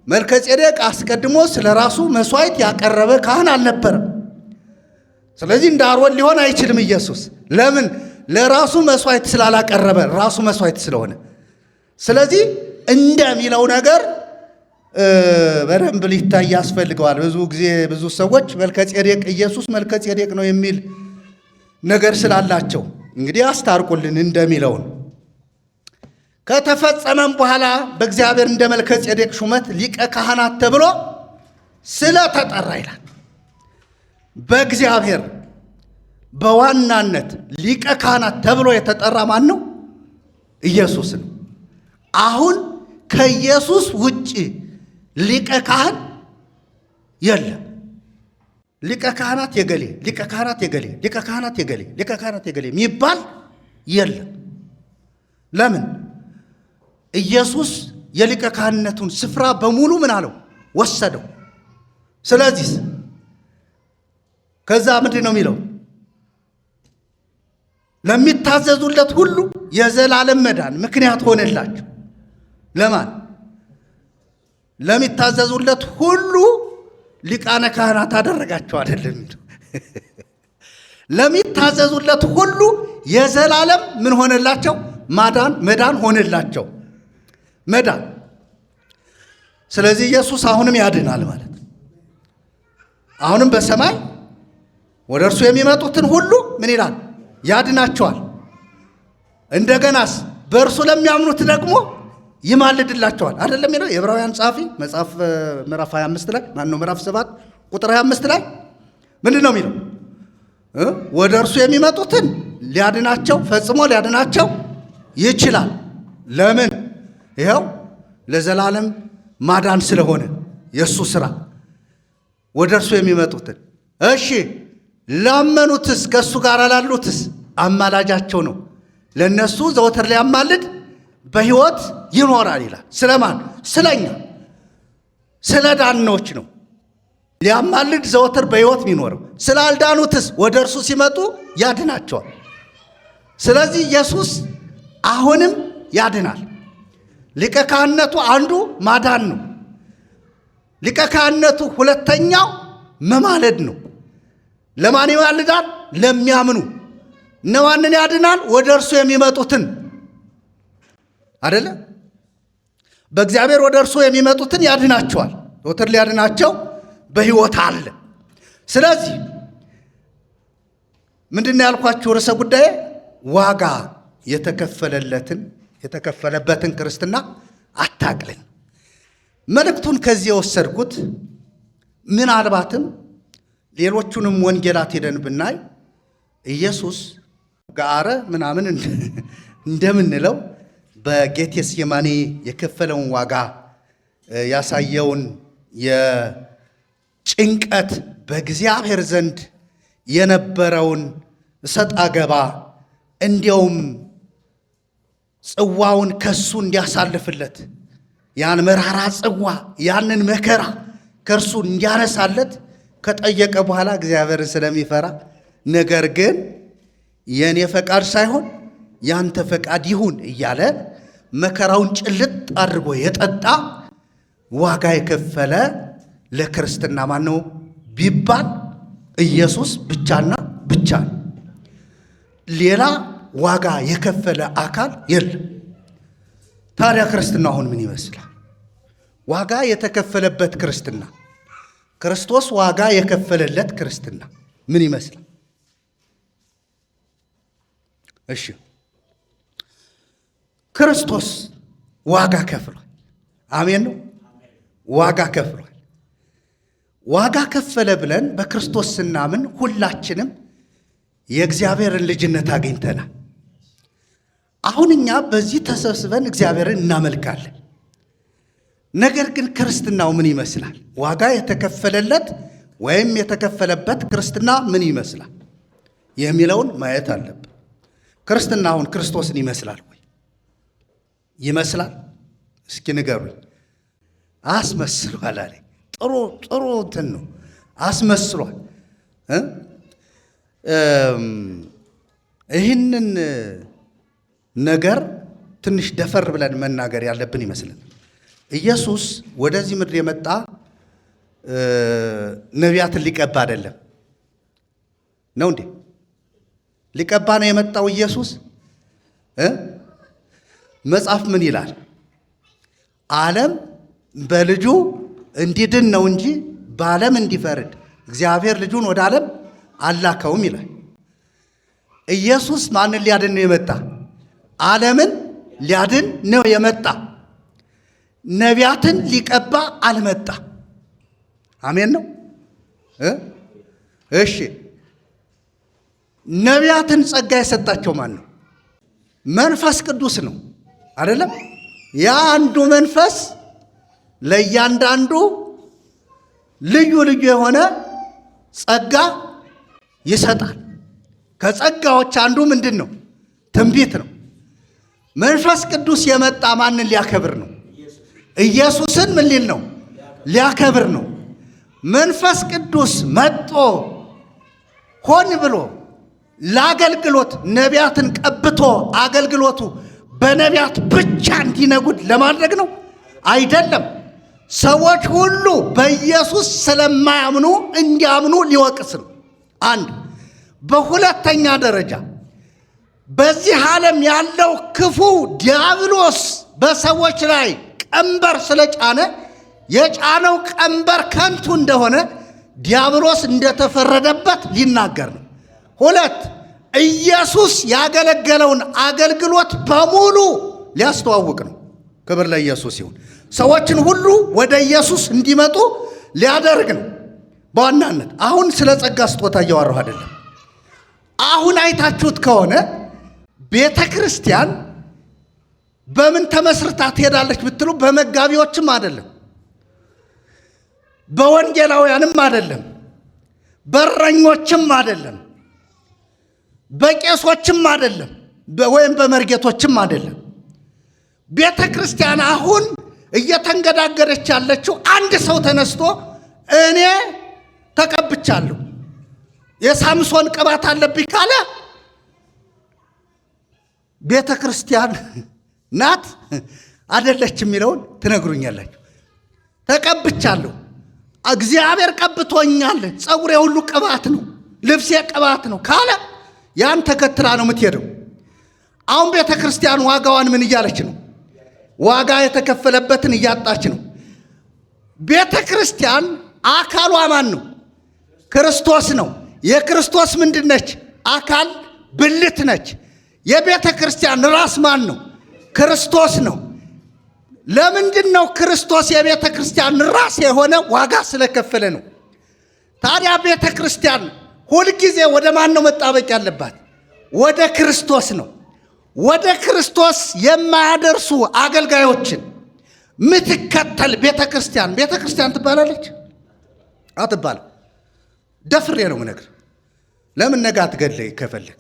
መልከ ጼዴቅ አስቀድሞ ስለ ራሱ መስዋዕት ያቀረበ ካህን አልነበረም። ስለዚህ እንደ አሮን ሊሆን አይችልም ኢየሱስ። ለምን? ለራሱ መስዋዕት ስላላቀረበ፣ ራሱ መስዋዕት ስለሆነ። ስለዚህ እንደሚለው ነገር በደንብ ሊታይ ያስፈልገዋል። ብዙ ጊዜ ብዙ ሰዎች መልከ ጼዴቅ ኢየሱስ መልከ ጼዴቅ ነው የሚል ነገር ስላላቸው እንግዲህ አስታርቁልን እንደሚለው ነው። ከተፈጸመም በኋላ በእግዚአብሔር እንደ መልከ ጼዴቅ ሹመት ሊቀ ካህናት ተብሎ ስለተጠራ ይላል። በእግዚአብሔር በዋናነት ሊቀ ካህናት ተብሎ የተጠራ ማን ነው? ኢየሱስ ነው። አሁን ከኢየሱስ ውጭ ሊቀ ካህን የለም። ሊቀ ካህናት የገሌ፣ ሊቀ ካህናት የገሌ፣ ሊቀ ካህናት የገሌ፣ ሊቀ ካህናት የገሌ የሚባል የለም። ለምን? ኢየሱስ የሊቀ ካህንነቱን ስፍራ በሙሉ ምን አለው? ወሰደው። ስለዚህ ከዛ ምንድን ነው የሚለው? ለሚታዘዙለት ሁሉ የዘላለም መዳን ምክንያት ሆነላቸው። ለማን? ለሚታዘዙለት ሁሉ ሊቃነ ካህናት አደረጋቸው አይደለም። ለሚታዘዙለት ሁሉ የዘላለም ምን ሆነላቸው? መዳን ሆነላቸው። መዳን። ስለዚህ ኢየሱስ አሁንም ያድናል ማለት ነው። አሁንም በሰማይ ወደ እርሱ የሚመጡትን ሁሉ ምን ይላል? ያድናቸዋል። እንደገናስ በእርሱ ለሚያምኑት ደግሞ ይማልድላቸዋል። አይደለም የሚለው የዕብራውያን ጸሐፊ መጽሐፍ ምዕራፍ 25 ላይ ምዕራፍ 7 ቁጥር 25 ላይ ምንድን ነው የሚለው? ወደ እርሱ የሚመጡትን ሊያድናቸው ፈጽሞ ሊያድናቸው ይችላል። ለምን? ይኸው ለዘላለም ማዳን ስለሆነ የእሱ ሥራ ወደ እርሱ የሚመጡትን። እሺ ላመኑትስ ከእሱ ጋር ላሉትስ አማላጃቸው ነው። ለእነሱ ዘወትር ሊያማልድ በሕይወት ይኖራል ይላል። ስለማን? ስለኛ፣ ስለ ዳኖች ነው ሊያማልድ ዘወትር በሕይወት የሚኖረው። ስላልዳኑትስ ወደ እርሱ ሲመጡ ያድናቸዋል። ስለዚህ ኢየሱስ አሁንም ያድናል። ሊቀ ካህንነቱ አንዱ ማዳን ነው። ሊቀ ካህንነቱ ሁለተኛው መማለድ ነው። ለማን ይማልዳል? ለሚያምኑ። እነማንን ያድናል? ወደ እርሱ የሚመጡትን አይደለ? በእግዚአብሔር ወደ እርሱ የሚመጡትን ያድናቸዋል። ዘወትር ሊያድናቸው በሕይወት አለ። ስለዚህ ምንድን ያልኳችሁ ርዕሰ ጉዳይ ዋጋ የተከፈለበትን ክርስትና አታቅልን። መልእክቱን ከዚህ የወሰድኩት ምናልባትም ሌሎቹንም ወንጌላት ሄደን ብናይ ኢየሱስ ጋረ ምናምን እንደምንለው በጌቴሴማኒ የከፈለውን ዋጋ ያሳየውን የጭንቀት በእግዚአብሔር ዘንድ የነበረውን እሰጥ አገባ እንዲያውም ጽዋውን ከሱ እንዲያሳልፍለት ያን መራራ ጽዋ ያንን መከራ ከእርሱ እንዲያነሳለት ከጠየቀ በኋላ እግዚአብሔርን ስለሚፈራ ነገር ግን የኔ ፈቃድ ሳይሆን ያንተ ፈቃድ ይሁን እያለ መከራውን ጭልጥ አድርጎ የጠጣ ዋጋ የከፈለ ለክርስትና ማን ነው ቢባል ኢየሱስ ብቻና ብቻ ነው። ሌላ ዋጋ የከፈለ አካል የለም። ታዲያ ክርስትና አሁን ምን ይመስላል? ዋጋ የተከፈለበት ክርስትና፣ ክርስቶስ ዋጋ የከፈለለት ክርስትና ምን ይመስላል? እሺ ክርስቶስ ዋጋ ከፍሏል። አሜን ነው። ዋጋ ከፍሏል። ዋጋ ከፈለ ብለን በክርስቶስ ስናምን ሁላችንም የእግዚአብሔርን ልጅነት አግኝተናል። አሁን እኛ በዚህ ተሰብስበን እግዚአብሔርን እናመልካለን። ነገር ግን ክርስትናው ምን ይመስላል? ዋጋ የተከፈለለት ወይም የተከፈለበት ክርስትና ምን ይመስላል የሚለውን ማየት አለብን። ክርስትና አሁን ክርስቶስን ይመስላል ወይ? ይመስላል? እስኪ ንገሩኝ። አስመስሏል አለ። ጥሩ እንትን ነው። አስመስሏል። ይህንን ነገር ትንሽ ደፈር ብለን መናገር ያለብን ይመስላል። ኢየሱስ ወደዚህ ምድር የመጣ ነቢያትን ሊቀባ አይደለም ነው እንዴ? ሊቀባ ነው የመጣው ኢየሱስ። መጽሐፍ ምን ይላል? ዓለም በልጁ እንዲድን ነው እንጂ በዓለም እንዲፈርድ እግዚአብሔር ልጁን ወደ ዓለም አላከውም ይላል። ኢየሱስ ማንን ሊያድን ነው የመጣ? ዓለምን ሊያድን ነው የመጣ። ነቢያትን ሊቀባ አልመጣ። አሜን ነው። እሺ ነቢያትን ጸጋ የሰጣቸው ማን ነው? መንፈስ ቅዱስ ነው አይደለም? ያ አንዱ መንፈስ ለእያንዳንዱ ልዩ ልዩ የሆነ ጸጋ ይሰጣል። ከጸጋዎች አንዱ ምንድን ነው? ትንቢት ነው። መንፈስ ቅዱስ የመጣ ማንን ሊያከብር ነው? ኢየሱስን ምን ሊል ነው? ሊያከብር ነው። መንፈስ ቅዱስ መጥቶ ሆን ብሎ ለአገልግሎት ነቢያትን ቀብቶ አገልግሎቱ በነቢያት ብቻ እንዲነጉድ ለማድረግ ነው አይደለም። ሰዎች ሁሉ በኢየሱስ ስለማያምኑ እንዲያምኑ ሊወቅስ ነው። አንድ። በሁለተኛ ደረጃ በዚህ ዓለም ያለው ክፉ ዲያብሎስ በሰዎች ላይ ቀንበር ስለጫነ የጫነው ቀንበር ከንቱ እንደሆነ ዲያብሎስ እንደተፈረደበት ሊናገር ነው። ሁለት። ኢየሱስ ያገለገለውን አገልግሎት በሙሉ ሊያስተዋውቅ ነው። ክብር ለኢየሱስ ይሁን። ሰዎችን ሁሉ ወደ ኢየሱስ እንዲመጡ ሊያደርግ ነው። በዋናነት አሁን ስለ ጸጋ ስጦታ እያወራሁ አይደለም። አሁን አይታችሁት ከሆነ ቤተ ክርስቲያን በምን ተመስርታ ትሄዳለች ብትሉ በመጋቢዎችም አይደለም፣ በወንጌላውያንም አይደለም፣ በረኞችም አይደለም፣ በቄሶችም አይደለም፣ ወይም በመርጌቶችም አይደለም። ቤተ ክርስቲያን አሁን እየተንገዳገደች ያለችው አንድ ሰው ተነስቶ እኔ ተቀብቻለሁ የሳምሶን ቅባት አለብኝ ካለ ቤተ ክርስቲያን ናት አይደለች የሚለውን ትነግሩኛላችሁ። ተቀብቻለሁ፣ እግዚአብሔር ቀብቶኛል፣ ፀጉሬ ሁሉ ቅባት ነው፣ ልብሴ ቅባት ነው ካለ ያን ተከትላ ነው የምትሄደው። አሁን ቤተ ክርስቲያን ዋጋዋን ምን እያለች ነው? ዋጋ የተከፈለበትን እያጣች ነው። ቤተ ክርስቲያን አካሏ ማን ነው? ክርስቶስ ነው። የክርስቶስ ምንድን ነች? አካል ብልት ነች። የቤተ ክርስቲያን ራስ ማን ነው? ክርስቶስ ነው። ለምንድን ነው ክርስቶስ የቤተ ክርስቲያን ራስ የሆነ? ዋጋ ስለከፈለ ነው። ታዲያ ቤተ ክርስቲያን ሁልጊዜ ወደ ማን ነው መጣበቅ ያለባት? ወደ ክርስቶስ ነው። ወደ ክርስቶስ የማያደርሱ አገልጋዮችን ምትከተል ቤተ ክርስቲያን ትባላለች? አትባልም። ደፍሬ ነው የምነግርህ። ለምን ነገ አትገድለኝ ከፈለግ?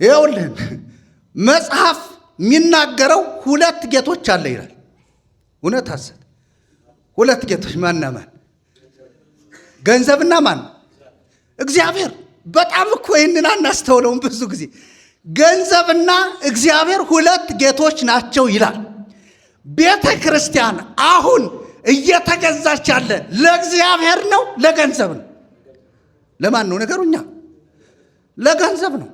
ይኸውልህ መጽሐፍ የሚናገረው ሁለት ጌቶች አለ ይላል። እውነት ሐሰት? ሁለት ጌቶች ማንና ማን? ገንዘብና ማን? እግዚአብሔር። በጣም እኮ ይህንን አናስተውለውም ብዙ ጊዜ። ገንዘብና እግዚአብሔር ሁለት ጌቶች ናቸው ይላል። ቤተ ክርስቲያን አሁን እየተገዛች ያለ ለእግዚአብሔር ነው ለገንዘብ ነው? ለማን ነው ነገሩኛ? ለገንዘብ ነው።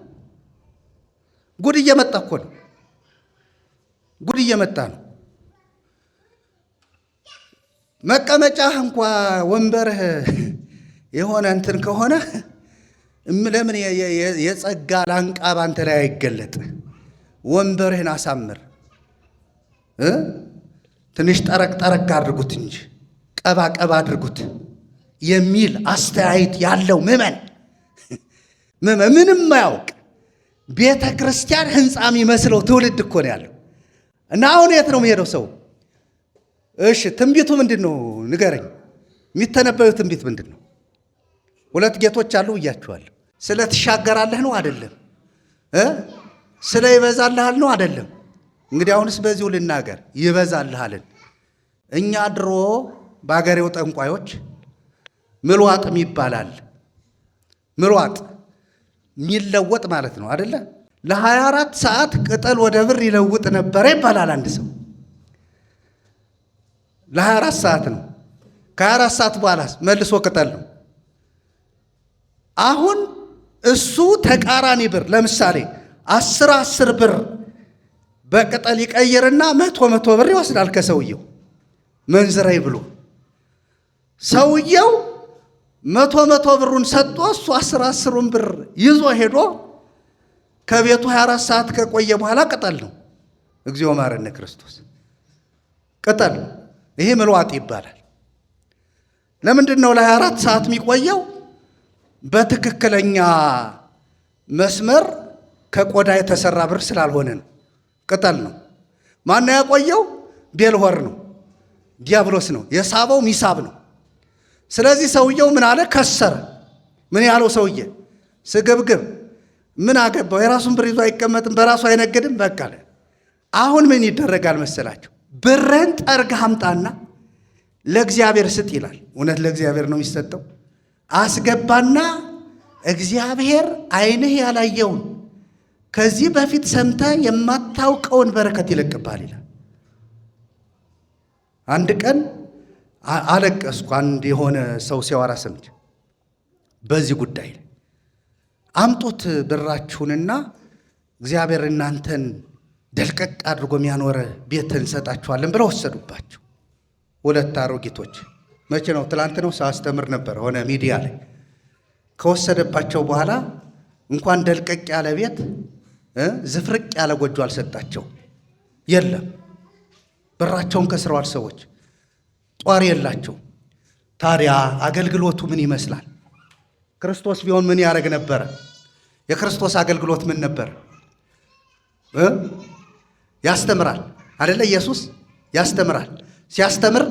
ጉድ እየመጣ እኮ ነው። ጉድ እየመጣ ነው። መቀመጫህ እንኳ ወንበርህ የሆነ እንትን ከሆነ ለምን የጸጋ ላንቃ ባንተ ላይ አይገለጥ? ወንበርህን አሳምር፣ ትንሽ ጠረቅ አድርጉት እንጂ ቀባ አድርጉት የሚል አስተያየት ያለው ምዕመን ምንም ማያውቅ ቤተ ክርስቲያን ህንፃ የሚመስለው ትውልድ እኮ ነው ያለው። እና አሁን የት ነው የሚሄደው ሰው? እሺ ትንቢቱ ምንድን ነው ንገረኝ። የሚተነበየው ትንቢት ምንድን ነው? ሁለት ጌቶች አሉ ብያችኋለሁ። ስለ ትሻገራለህ ነው አይደለም? ስለ ይበዛልሃል ነው አይደለም? እንግዲህ አሁንስ በዚሁ ልናገር፣ ይበዛልሃልን። እኛ ድሮ በአገሬው ጠንቋዮች ምልዋጥም ይባላል። ምልዋጥ የሚለወጥ ማለት ነው አይደለ? ለ24 ሰዓት ቅጠል ወደ ብር ይለውጥ ነበረ ይባላል። አንድ ሰው ለ24 ሰዓት ነው። ከ24 ሰዓት በኋላ መልሶ ቅጠል ነው። አሁን እሱ ተቃራኒ ብር፣ ለምሳሌ 10 ብር በቅጠል ይቀይርና 100 ብር ይወስዳል ከሰውየው መንዝራይ ብሎ። ሰውየው 100 ብሩን ሰጥቶ እሱ 10 ብር ይዞ ሄዶ ከቤቱ 24 ሰዓት ከቆየ በኋላ ቅጠል ነው። እግዚኦ ማረነ ክርስቶስ። ቅጠል ነው። ይሄ ምልዋጥ ይባላል። ለምንድን ነው ለ24 ሰዓት የሚቆየው? በትክክለኛ መስመር ከቆዳ የተሰራ ብር ስላልሆነ ነው። ቅጠል ነው። ማን ያቆየው? ቤልሆር ነው፣ ዲያብሎስ ነው የሳበው፣ ሚሳብ ነው። ስለዚህ ሰውየው ምን አለ? ከሰረ። ምን ያለው ሰውዬ? ስግብግብ። ምን አገባው? የራሱን ብር ይዞ አይቀመጥም፣ በራሱ አይነግድም። በቃ አሁን ምን ይደረጋል መሰላቸው? ብርህን ጠርገህ አምጣና ለእግዚአብሔር ስጥ ይላል። እውነት ለእግዚአብሔር ነው የሚሰጠው። አስገባና እግዚአብሔር ዓይንህ ያላየውን ከዚህ በፊት ሰምተህ የማታውቀውን በረከት ይለቅብሃል ይላል። አንድ ቀን አለቀስኩ። አንድ የሆነ ሰው ሲያወራ ሰምቼ በዚህ ጉዳይ ላይ አምጡት ብራችሁንና እግዚአብሔር እናንተን ደልቀቅ አድርጎ የሚያኖረ ቤት እንሰጣችኋለን ብለው ወሰዱባቸው። ሁለት አሮጊቶች። መቼ ነው? ትላንት ነው። ሳስተምር ነበር ሆነ ሚዲያ ላይ። ከወሰደባቸው በኋላ እንኳን ደልቀቅ ያለ ቤት ዝፍርቅ ያለ ጎጆ አልሰጣቸው። የለም፣ ብራቸውን ከስረዋል ሰዎች። ጧሪ የላቸው። ታዲያ አገልግሎቱ ምን ይመስላል? ክርስቶስ ቢሆን ምን ያደርግ ነበረ? የክርስቶስ አገልግሎት ምን ነበር? ያስተምራል አይደለ? ኢየሱስ ያስተምራል። ሲያስተምር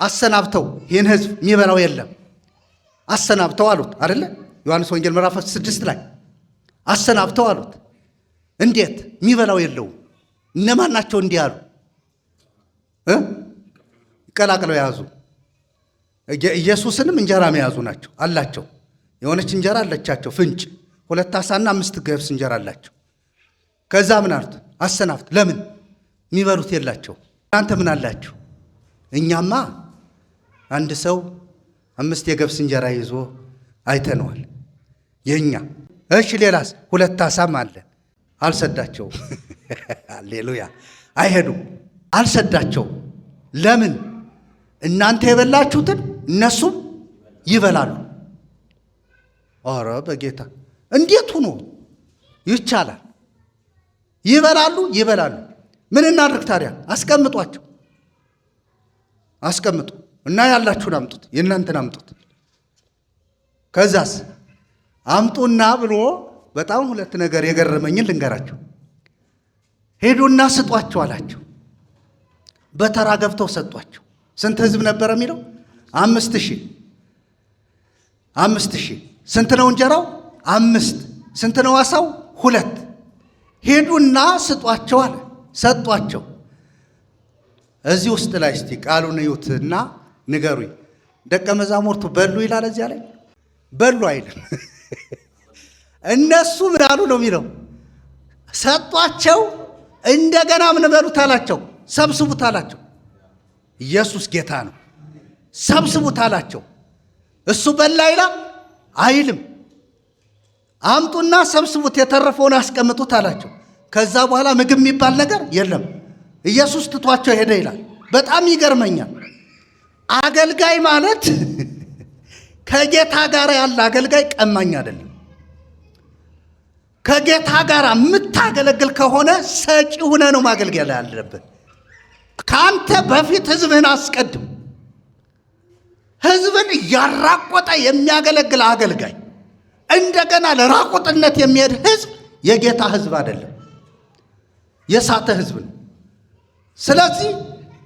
አሰናብተው ይህን ሕዝብ የሚበላው የለም አሰናብተው አሉት አይደለ? ዮሐንስ ወንጌል ምዕራፍ 6 ላይ አሰናብተው አሉት። እንዴት የሚበላው የለውም? እነማን ናቸው እንዲህ አሉ? ቀላቅለው የያዙ ኢየሱስንም እንጀራ የያዙ ናቸው አላቸው። የሆነች እንጀራ አለቻቸው ፍንጭ፣ 2 ዓሣና 5 ገብስ እንጀራ አላቸው። ከዛ ምን አሉት? አሰናብት። ለምን የሚበሉት የላቸው? እናንተ ምን አላችሁ? እኛማ አንድ ሰው 5 የገብስ እንጀራ ይዞ አይተነዋል የኛ። እሺ ሌላስ? 2 ዓሣም አለን። አልሰዳቸውም። ሃሌሉያ። አይሄዱም፣ አልሰዳቸውም። ለምን? እናንተ የበላችሁትን እነሱም ይበላሉ። ኧረ በጌታ እንዴት ሆኖ ይቻላል? ይበላሉ። ምን እናድርግ ታዲያ? አስቀምጧቸው፣ አስቀምጡ እና ያላችሁን አምጡት፣ የእናንተን አምጡት። ከዛስ አምጡና ብሎ በጣም 2 ነገር የገረመኝን ልንገራቸው። ሄዱና ስጧቸው አላቸው። በተራ ገብተው ሰጧቸው። ስንት ሕዝብ ነበረ የሚለው? 5000። ስንት ነው እንጀራው? 5። ስንት ነው ዓሣው? 2። ሄዱና ስጧቸው አለ። ሰጧቸው። እዚህ ውስጥ ላይ እስቲ ቃሉን እዩትና ንገሩኝ። ደቀ መዛሙርቱ በሉ ይላል እዚያ ላይ? በሉ አይልም። እነሱ ምን አሉ ነው የሚለው? ሰጧቸው። እንደገና ምን በሉት አላቸው? ሰብስቡት አላቸው። ኢየሱስ ጌታ ነው። ሰብስቡት አላቸው። እሱ በላ ይላል አይልም። አምጡና ሰብስቡት፣ የተረፈውን አስቀምጡት አላቸው። ከዛ በኋላ ምግብ የሚባል ነገር የለም። ኢየሱስ ትቷቸው ሄደ ይላል። በጣም ይገርመኛል። አገልጋይ ማለት ከጌታ ጋር ያለ አገልጋይ ቀማኝ አይደለም። ከጌታ ጋር የምታገለግል ከሆነ ሰጪ ሆነ ነው ማገልገል ያለብን። ከአንተ በፊት ሕዝብህን አስቀድም። ሕዝብን እያራቆጠ የሚያገለግል አገልጋይ እንደገና ለራቁጥነት የሚሄድ ሕዝብ የጌታ ሕዝብ አይደለም፣ የሳተ ሕዝብ ነው። ስለዚህ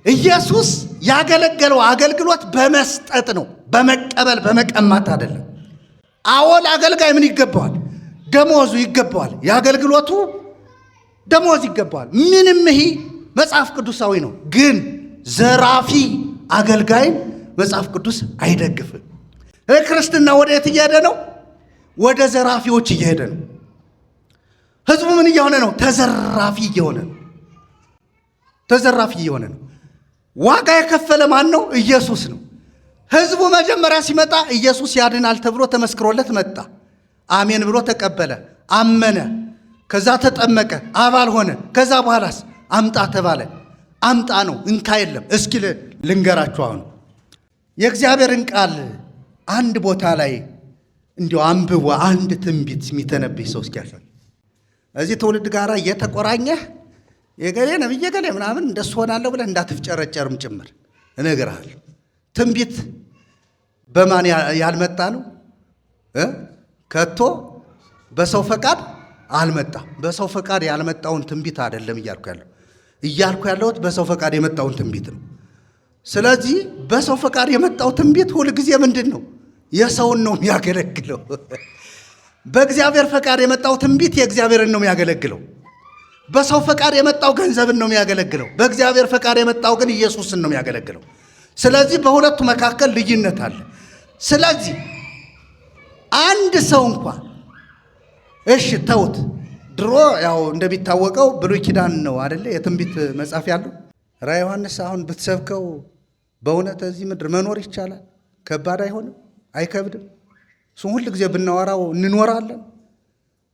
ኢየሱስ ያገለገለው አገልግሎት በመስጠት ነው፣ በመቀበል በመቀማት አይደለም። አዎን አገልጋይ ምን ይገባዋል? ደሞዙ ይገባዋል። የአገልግሎቱ ደሞዝ ይገባዋል። ምንም ይሄ መጽሐፍ ቅዱሳዊ ነው። ግን ዘራፊ አገልጋይን መጽሐፍ ቅዱስ አይደግፍም። ክርስትና ወደ የት እየሄደ ነው? ወደ ዘራፊዎች እየሄደ ነው። ህዝቡ ምን እየሆነ ነው? ተዘራፊ እየሆነ ነው። ተዘራፊ እየሆነ ነው። ዋጋ የከፈለ ማን ነው? ኢየሱስ ነው። ህዝቡ መጀመሪያ ሲመጣ ኢየሱስ ያድናል ተብሎ ተመስክሮለት መጣ። አሜን ብሎ ተቀበለ፣ አመነ። ከዛ ተጠመቀ፣ አባል ሆነ። ከዛ በኋላስ አምጣ ተባለ። አምጣ ነው፣ እንካ የለም። እስኪ ልንገራችሁ። አሁን የእግዚአብሔርን ቃል አንድ ቦታ ላይ እንዲሁ አንብቦ አንድ ትንቢት የሚተነብይ ሰው እስኪያልፈን እዚህ ትውልድ ጋር እየተቆራኘህ የገሌ ነብይ የገሌ ምናምን እንደሱ ሆናለሁ ብለህ እንዳትፍጨረጨርም ጭምር እነግርሃለሁ። ትንቢት በማን ያልመጣ ነው? ከቶ በሰው ፈቃድ አልመጣም። በሰው ፈቃድ ያልመጣውን ትንቢት አይደለም እያልኩ ያለሁት በሰው ፈቃድ የመጣውን ትንቢት ነው። ስለዚህ በሰው ፈቃድ የመጣው ትንቢት ሁል ጊዜ ምንድን ነው? የሰውን ነው የሚያገለግለው። በእግዚአብሔር ፈቃድ የመጣው ትንቢት የእግዚአብሔርን ነው የሚያገለግለው። በሰው ፈቃድ የመጣው ገንዘብን ነው የሚያገለግለው። በእግዚአብሔር ፈቃድ የመጣው ግን ኢየሱስን ነው የሚያገለግለው። ስለዚህ በሁለቱ መካከል ልዩነት አለ። ስለዚህ አንድ ሰው እንኳን እሺ ተውት፣ ድሮ ያው እንደሚታወቀው ብሉይ ኪዳን ነው አይደለ የትንቢት መጽሐፍ ያለው። ራዕየ ዮሐንስ አሁን ብትሰብከው በእውነት እዚህ ምድር መኖር ይቻላል? ከባድ አይሆንም? አይከብድም? እሱን ሁል ጊዜ ብናወራው እንኖራለን፣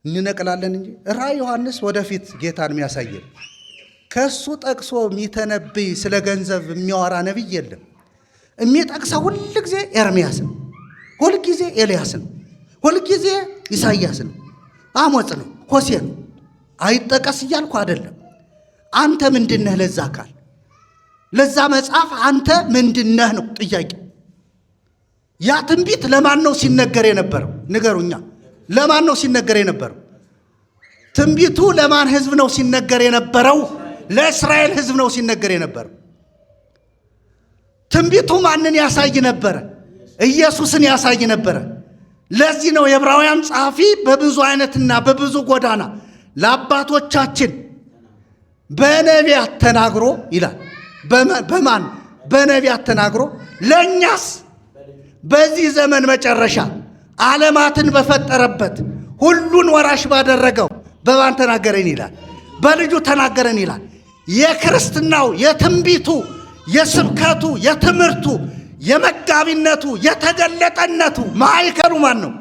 እንነቅላለን እንጂ ራዕየ ዮሐንስ ወደፊት ጌታን የሚያሳየን ከሱ ጠቅሶ የሚተነብይ ስለ ገንዘብ የሚያወራ ነቢይ የለም። የሚጠቅሰው ሁል ጊዜ ኤርምያስን፣ ሁል ጊዜ ኤልያስን፣ ሁል ጊዜ ኢሳይያስን፣ አሞጽ ነው፣ ሆሴ ነው። አይጠቀስ እያልኩ አይደለም። አንተ ምንድነህ? ለዛ አካል ለዛ መጽሐፍ አንተ ምንድነህ ነው ጥያቄ። ያ ትንቢት ለማን ነው ሲነገር የነበረው? ንገሩኛ። ለማን ነው ሲነገር የነበረው? ትንቢቱ ለማን ህዝብ ነው ሲነገር የነበረው? ለእስራኤል ሕዝብ ነው ሲነገር የነበረው። ትንቢቱ ማንን ያሳይ ነበረ? ኢየሱስን ያሳይ ነበረ። ለዚህ ነው የዕብራውያን ጸሐፊ በብዙ አይነትና በብዙ ጎዳና ለአባቶቻችን በነቢያት ተናግሮ ይላል። በማን? በነቢያት ተናግሮ ለእኛስ በዚህ ዘመን መጨረሻ ዓለማትን በፈጠረበት ሁሉን ወራሽ ባደረገው በማን ተናገረን ይላል? በልጁ ተናገረን ይላል። የክርስትናው የትንቢቱ የስብከቱ የትምህርቱ የመጋቢነቱ የተገለጠነቱ ማዕከሉ ማን ነው?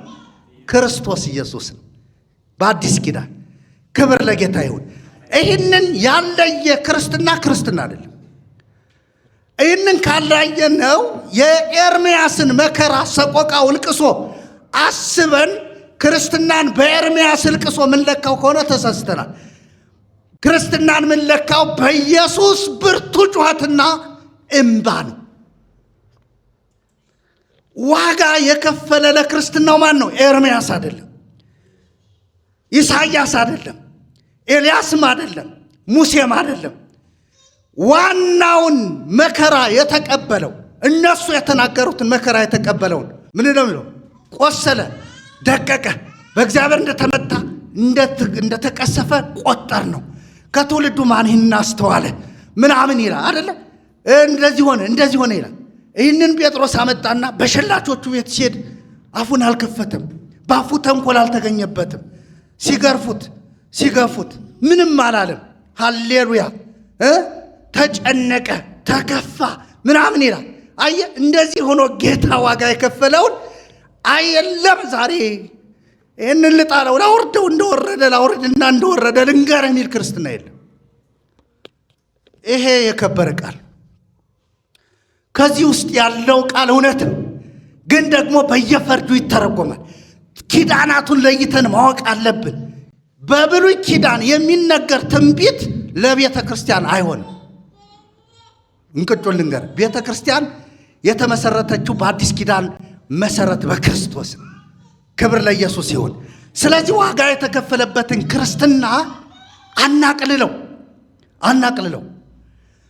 ክርስቶስ ኢየሱስ ነው። በአዲስ ኪዳን ክብር ለጌታ ይሁን። ይህንን ያለየ ክርስትና ክርስትና አይደለም። ይህንን ካላየነው የኤርምያስን መከራ ሰቆቃው ልቅሶ አስበን ክርስትናን በኤርምያስ ልቅሶ ምንለካው ከሆነ ተሳስተናል። ክርስትናን ምንለካው በኢየሱስ ብርቱ ጩኸትና እምባ ነው። ዋጋ የከፈለ ለክርስትናው ማን ነው? ኤርምያስ አይደለም፣ ኢሳይያስ አይደለም፣ ኤልያስም አይደለም፣ ሙሴም አይደለም። ዋናውን መከራ የተቀበለው እነሱ የተናገሩትን መከራ የተቀበለውን ምን ነው የሚለው? ቆሰለ፣ ደቀቀ፣ በእግዚአብሔር እንደተመታ እንደተቀሰፈ ቆጠር ነው። ከትውልዱ ማን ይህን አስተዋለ ምናምን ይላል አይደለ? እንደዚህ ሆነ እንደዚህ ሆነ ይላል። ይህንን ጴጥሮስ አመጣና በሸላቾቹ ቤት ሲሄድ አፉን አልከፈተም፣ በአፉ ተንኮል አልተገኘበትም። ሲገርፉት ሲገፉት ምንም አላለም። ሃሌሉያ! ተጨነቀ፣ ተከፋ ምናምን ይላል። አየ እንደዚህ ሆኖ ጌታ ዋጋ የከፈለውን አየለም ዛሬ ይህንን ልጣለው ላውርደው እንደወረደ ላውርድና እንደወረደ ልንገር የሚል ክርስትና የለም። ይሄ የከበረ ቃል ከዚህ ውስጥ ያለው ቃል እውነት ነው፣ ግን ደግሞ በየፈርጁ ይተረጎማል። ኪዳናቱን ለይተን ማወቅ አለብን። በብሉይ ኪዳን የሚነገር ትንቢት ለቤተ ክርስቲያን አይሆንም። እንቅጩን ልንገር፣ ቤተ ክርስቲያን የተመሰረተችው በአዲስ ኪዳን መሰረት በክርስቶስ። ክብር ለኢየሱስ ይሁን። ስለዚህ ዋጋ የተከፈለበትን ክርስትና አናቅልለው።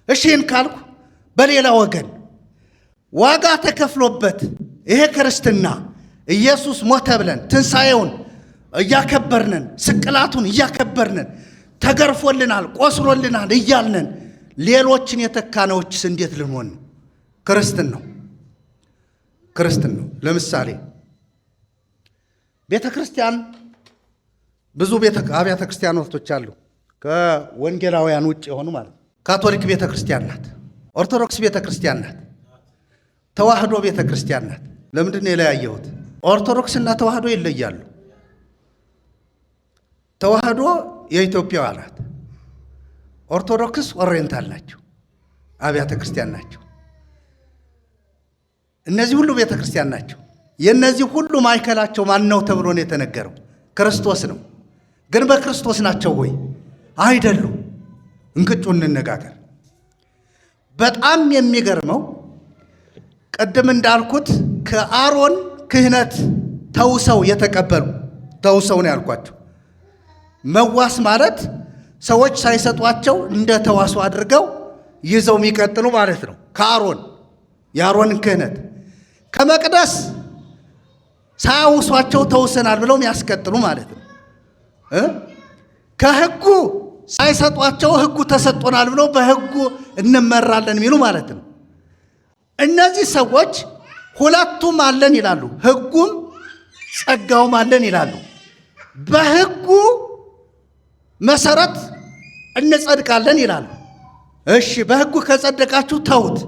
እሺን ካልኩ በሌላ ወገን ዋጋ ተከፍሎበት ይሄ ክርስትና ኢየሱስ ሞተ ብለን ትንሣኤውን እያከበርነን ስቅላቱን እያከበርነን ተገርፎልናል፣ ቆስሎልናል እያልነን ሌሎችን የተካነዎችስ እንዴት ልንሆን ነው? ክርስትን ነው። ለምሳሌ ቤተ ክርስቲያን ብዙ አብያተ ክርስቲያኖቶች አሉ፣ ከወንጌላውያን ውጭ የሆኑ ማለት። ካቶሊክ ቤተ ክርስቲያን ናት፣ ኦርቶዶክስ ቤተ ክርስቲያን ናት፣ ተዋህዶ ቤተ ክርስቲያን ናት። ለምንድን ነው የለያየሁት? ኦርቶዶክስና ተዋህዶ ይለያሉ። ተዋህዶ የኢትዮጵያ ናት፣ ኦርቶዶክስ ኦሪየንታል ናቸው፣ አብያተ ክርስቲያን ናቸው። እነዚህ ሁሉ ቤተ ክርስቲያን ናቸው። የእነዚህ ሁሉ ማዕከላቸው ማን ነው ተብሎ ነው የተነገረው? ክርስቶስ ነው። ግን በክርስቶስ ናቸው ወይ? አይደሉም። እንቅጩ እንነጋገር። በጣም የሚገርመው ቀደም እንዳልኩት ከአሮን ክህነት ተውሰው የተቀበሉ ተውሰው ነው ያልኳቸው። መዋስ ማለት ሰዎች ሳይሰጧቸው እንደ ተዋሱ አድርገው ይዘው የሚቀጥሉ ማለት ነው። የአሮንን ክህነት ከመቅደስ ሳያውሷቸው ተውሰናል ብለው የሚያስቀጥሉ ማለት ነው። ከሕጉ ሳይሰጧቸው ሕጉ ተሰጥቶናል ብለው በሕጉ እንመራለን የሚሉ ማለት ነው። እነዚህ ሰዎች ሁለቱም አለን ይላሉ፣ ሕጉም ጸጋውም አለን ይላሉ። በሕጉ መሰረት እንጸድቃለን ይላሉ። እሺ በሕጉ ከጸደቃችሁ ተውት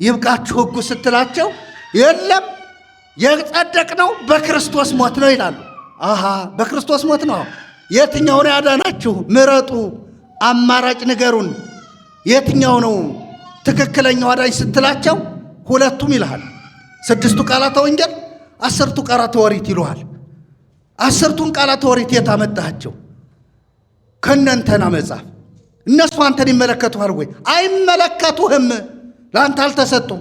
ይብቃችሁ ሕጉ ስትላቸው የለም የጸደቅነው በክርስቶስ ሞት ነው ይላሉ። በክርስቶስ ሞት ነው። የትኛውን ያዳናችሁ ምረጡ፣ አማራጭ ንገሩን፣ የትኛው ነው ትክክለኛው አዳኝ ስትላቸው ሁለቱም ይልሃል። 6ቱ ቃላተ ወንጌል 10ቱ ቃላተ ኦሪት ይሉሃል። 10ቱን ቃላተ ኦሪት የት አመጣሃቸው? ከእነንተና መጽሐፍ። እነሱ አንተን ይመለከቱሃል ወይ? አይመለከቱህም። ለአንተ አልተሰጡም።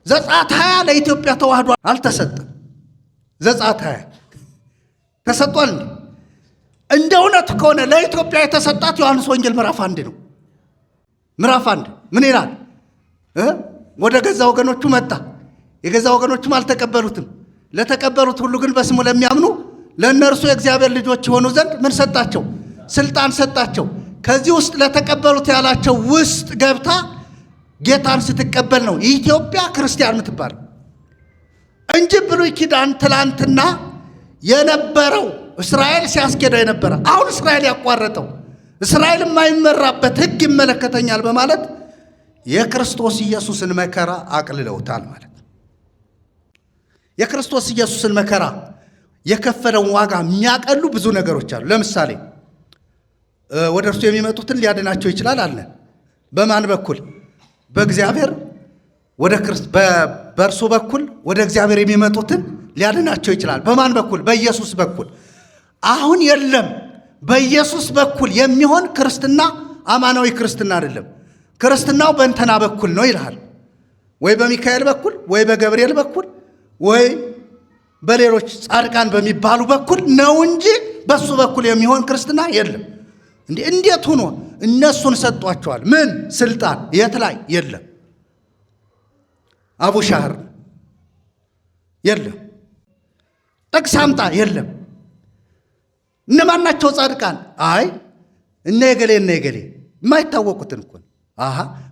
ዘጸአት 20 ለኢትዮጵያ ተዋህዶ አልተሰጠም። ዘጸአት 20 ተሰጧል እንዴ? እንደ እውነት ከሆነ ለኢትዮጵያ የተሰጣት ዮሐንስ ወንጌል ምዕራፍ 1 ነው። ምዕራፍ 1 ምን ይላል? ወደ ገዛ ወገኖቹ መጣ፣ የገዛ ወገኖቹም አልተቀበሉትም። ለተቀበሉት ሁሉ ግን በስሙ ለሚያምኑ ለእነርሱ የእግዚአብሔር ልጆች የሆኑ ዘንድ ምን ሰጣቸው? ስልጣን ሰጣቸው። ከዚህ ውስጥ ለተቀበሉት ያላቸው ውስጥ ገብታ ጌታን ስትቀበል ነው ኢትዮጵያ ክርስቲያን የምትባል እንጂ ብሉይ ኪዳን ትላንትና የነበረው እስራኤል ሲያስኬደው የነበረ አሁን እስራኤል ያቋረጠው እስራኤል የማይመራበት ሕግ ይመለከተኛል በማለት የክርስቶስ ኢየሱስን መከራ አቅልለውታል ማለት ነው። የክርስቶስ ኢየሱስን መከራ የከፈለውን ዋጋ የሚያቀሉ ብዙ ነገሮች አሉ። ለምሳሌ ወደ እርሱ የሚመጡትን ሊያድናቸው ይችላል አለ። በማን በኩል? በእግዚአብሔር በእርሱ በኩል ወደ እግዚአብሔር የሚመጡትን ሊያድናቸው ይችላል። በማን በኩል? በኢየሱስ በኩል። አሁን የለም በኢየሱስ በኩል የሚሆን ክርስትና አማናዊ ክርስትና አይደለም። ክርስትናው በእንተና በኩል ነው ይልሃል። ወይ በሚካኤል በኩል ወይ በገብርኤል በኩል ወይ በሌሎች ጻድቃን በሚባሉ በኩል ነው እንጂ በሱ በኩል የሚሆን ክርስትና የለም። እንዴት ሆኖ እነሱን ሰጧቸዋል? ምን ስልጣን? የት ላይ? የለም። አቡሻህር የለም። ጥቅስ አምጣ የለም። እነማን ናቸው ጻድቃን? አይ እነ የገሌ የማይታወቁትን እኮ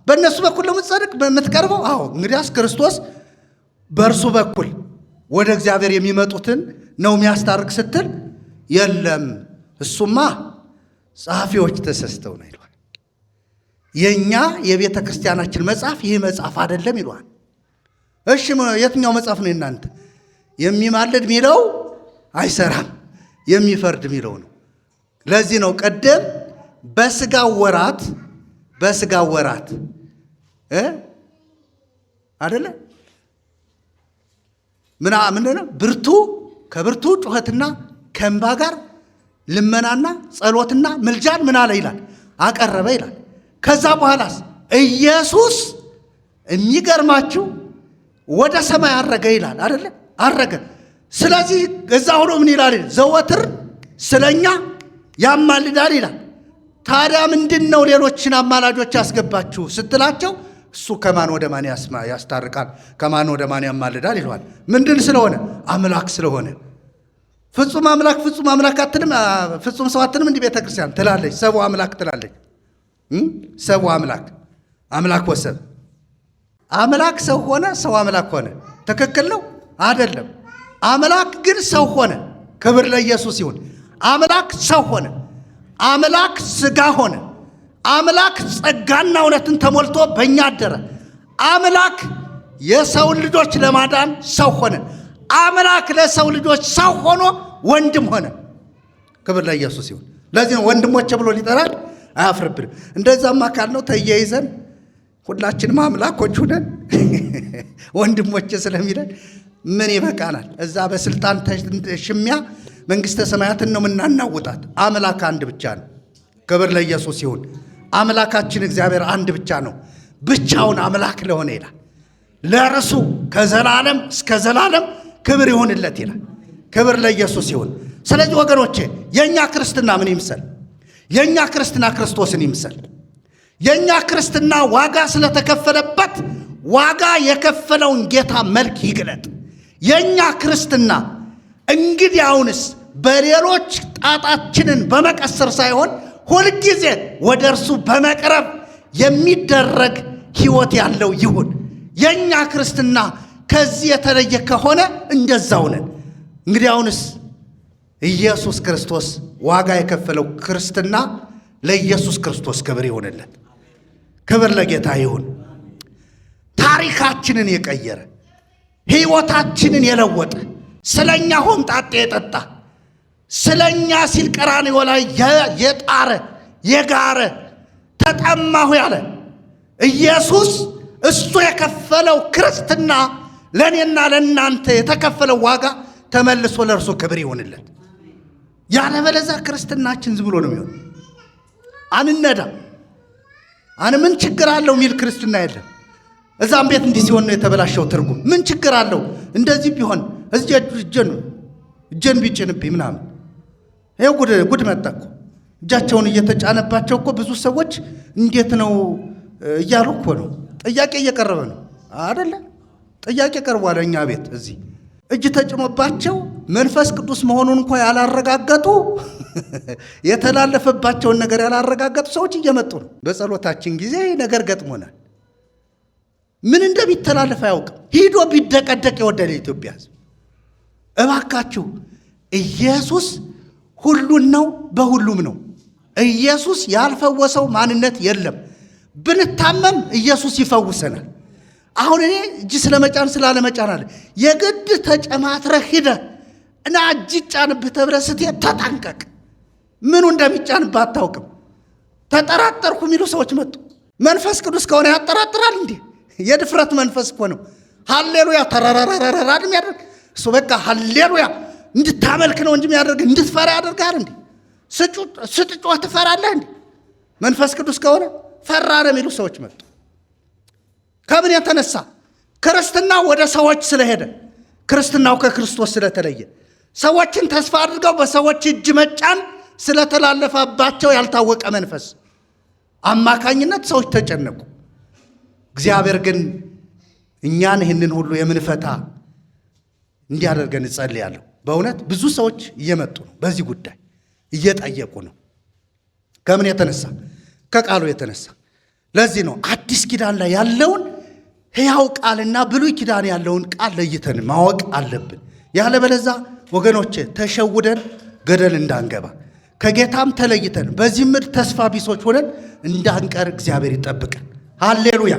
በእነሱ በኩል ለምትጸድቅ በምትቀርበው። አዎ እንግዲያስ ክርስቶስ በእርሱ በኩል ወደ እግዚአብሔር የሚመጡትን ነው የሚያስታርቅ ስትል የለም እሱማ ጸሐፊዎች ተሰስተው ነው ይሏል። የኛ የቤተ ክርስቲያናችን መጽሐፍ ይህ መጽሐፍ አይደለም ይሏል። እሺ የትኛው መጽሐፍ ነው እናንተ? የሚማልድ ሚለው አይሰራም፣ የሚፈርድ ሚለው ነው። ለዚህ ነው ቀደም በስጋ ወራት አይደለ ምንድነው ብርቱ ከብርቱ ጩኸትና ከእንባ ጋር ልመናና ጸሎትና ምልጃን ምን አለ ይላል አቀረበ ይላል። ከዛ በኋላስ ኢየሱስ የሚገርማችሁ ወደ ሰማይ አረገ ይላል አይደለ? አረገ። ስለዚህ እዛ ሆኖ ምን ይላል? ዘወትር ስለኛ ያማልዳል ይላል። ታዲያ ምንድነው ሌሎችን አማላጆች ያስገባችሁ ስትላቸው እሱ ከማን ወደ ማን ያስታርቃል፣ ከማን ወደ ማን ያማልዳል ይለዋል። ምንድን ስለሆነ? አምላክ ስለሆነ። ፍጹም አምላክ አትልም? ፍጹም ሰው አትልም? እንዲህ ቤተ ክርስቲያን ትላለች። ሰው አምላክ ትላለች። ሰው አምላክ ወሰብ አምላክ ሰው ሆነ፣ ሰው አምላክ ሆነ። ትክክል ነው አይደለም? አምላክ ግን ሰው ሆነ። ክብር ለኢየሱስ ይሁን። አምላክ ሰው ሆነ። አምላክ ሥጋ ሆነ። አምላክ ጸጋና እውነትን ተሞልቶ በእኛ አደረ። አምላክ የሰውን ልጆች ለማዳን ሰው ሆነ። አምላክ ለሰው ልጆች ሰው ሆኖ ወንድም ሆነ። ክብር ለኢየሱስ ይሁን። ለዚህ ነው ወንድሞቼ ብሎ ሊጠራል አያፍርብንም። እንደዛማ ካልነው ተያይዘን ሁላችንም አምላኮች ሁነን ወንድሞቼ ስለሚለን ምን ይበቃናል? እዛ በስልጣን ሽሚያ መንግሥተ ሰማያትን ነው የምናናውጣት። አምላክ አንድ ብቻ ነው። ክብር ለኢየሱስ ይሁን። አምላካችን እግዚአብሔር አንድ ብቻ ነው። ብቻውን አምላክ ለሆነ ይላል ለርሱ ከዘላለም እስከ ዘላለም ክብር ይሁንለት ይላል። ክብር ለኢየሱስ ይሁን። ስለዚህ ወገኖቼ የኛ ክርስትና ምን ይምሰል? የኛ ክርስትና ክርስቶስን ይምሰል። የኛ ክርስትና ዋጋ ስለተከፈለበት ዋጋ የከፈለውን ጌታ መልክ ይግለጥ። የኛ ክርስትና እንግዲያውንስ በሌሎች ጣጣችንን በመቀሰር ሳይሆን ሁልጊዜ ወደ እርሱ በመቅረብ የሚደረግ ሕይወት ያለው ይሁን። የኛ ክርስትና ከዚህ የተለየ ከሆነ እንደዛው ነን። እንግዲያውንስ ኢየሱስ ክርስቶስ ዋጋ የከፈለው ክርስትና ለኢየሱስ ክርስቶስ ክብር ይሆንለት። ክብር ለጌታ ይሁን። ታሪካችንን የቀየረ ሕይወታችንን የለወጠ ስለኛ ሆምጣጤ የጠጣ ስለኛ ሲል ቀራንዮ ላይ የጣረ የጋረ ተጠማሁ ያለ ኢየሱስ እሱ የከፈለው ክርስትና ለእኔና ለእናንተ የተከፈለው ዋጋ ተመልሶ ለእርሱ ክብር ይሆንለት። ያለበለዚያ ክርስትናችን ዝም ብሎ ነው የሚሆን። አንነዳ ምን ችግር አለው የሚል ክርስትና የለም። እዛም ቤት እንዲህ ሲሆን ነው የተበላሸው ትርጉም። ምን ችግር አለው እንደዚህ ቢሆን እዚህ እጄን ቢጭንብኝ ምናምን። ይኸው ጉድ መጣ እኮ። እጃቸውን እየተጫነባቸው እኮ ብዙ ሰዎች እንዴት ነው እያሉ እኮ ነው። ጥያቄ እየቀረበ ነው አይደለ? ጥያቄ ቀርቧል። እኛ ቤት እዚህ እጅ ተጭኖባቸው መንፈስ ቅዱስ መሆኑን እንኳን ያላረጋገጡ የተላለፈባቸውን ነገር ያላረጋገጡ ሰዎች እየመጡ ነው። በጸሎታችን ጊዜ ነገር ገጥሞናል። ምን እንደሚተላለፍ አያውቅም። ሂዶ ቢደቀደቅ የወደደ ኢትዮጵያ ሕዝብ እባካችሁ ኢየሱስ ሁሉን ነው፣ በሁሉም ነው። ኢየሱስ ያልፈወሰው ማንነት የለም። ብንታመም ኢየሱስ ይፈውሰናል። አሁን እኔ እጅ ስለመጫን ስላለመጫን አለ የግድ ተጨማትረህ ሂደህ እና እጅ ጫንብህ ተብለህ ስትሄድ ተጠንቀቅ። ምኑ እንደሚጫንብህ አታውቅም። ተጠራጠርኩ የሚሉ ሰዎች መጡ። መንፈስ ቅዱስ ከሆነ ያጠራጥራል እንዴ? የድፍረት መንፈስ እኮ ነው። ሃሌሉያ ተራራራራራ የሚያደርግ እሱ በቃ ሃሌሉያ እንድታመልክ ነው እንጂ የሚያደርግ እንድትፈራ ያደርጋል እንዴ? ስትጮህ ትፈራለህ እንዴ? መንፈስ ቅዱስ ከሆነ ፈራ ነው የሚሉ ሰዎች መጡ። ከምን የተነሳ? ክርስትናው ወደ ሰዎች ስለሄደ፣ ክርስትናው ከክርስቶስ ስለተለየ፣ ሰዎችን ተስፋ አድርገው በሰዎች እጅ መጫን ስለተላለፈባቸው ያልታወቀ መንፈስ አማካኝነት ሰዎች ተጨነቁ። እግዚአብሔር ግን እኛን ይህንን ሁሉ የምንፈታ እንዲያደርገን እጸልያለሁ። በእውነት ብዙ ሰዎች እየመጡ ነው፣ በዚህ ጉዳይ እየጠየቁ ነው። ከምን የተነሳ? ከቃሉ የተነሳ። ለዚህ ነው አዲስ ኪዳን ላይ ያለውን ሕያው ቃልና ብሉይ ኪዳን ያለውን ቃል ለይተን ማወቅ አለብን። ያለበለዛ ወገኖቼ ተሸውደን ገደል እንዳንገባ ከጌታም ተለይተን በዚህ ምድር ተስፋ ቢሶች ሆነን እንዳንቀር እግዚአብሔር ይጠብቀን። ሃሌሉያ።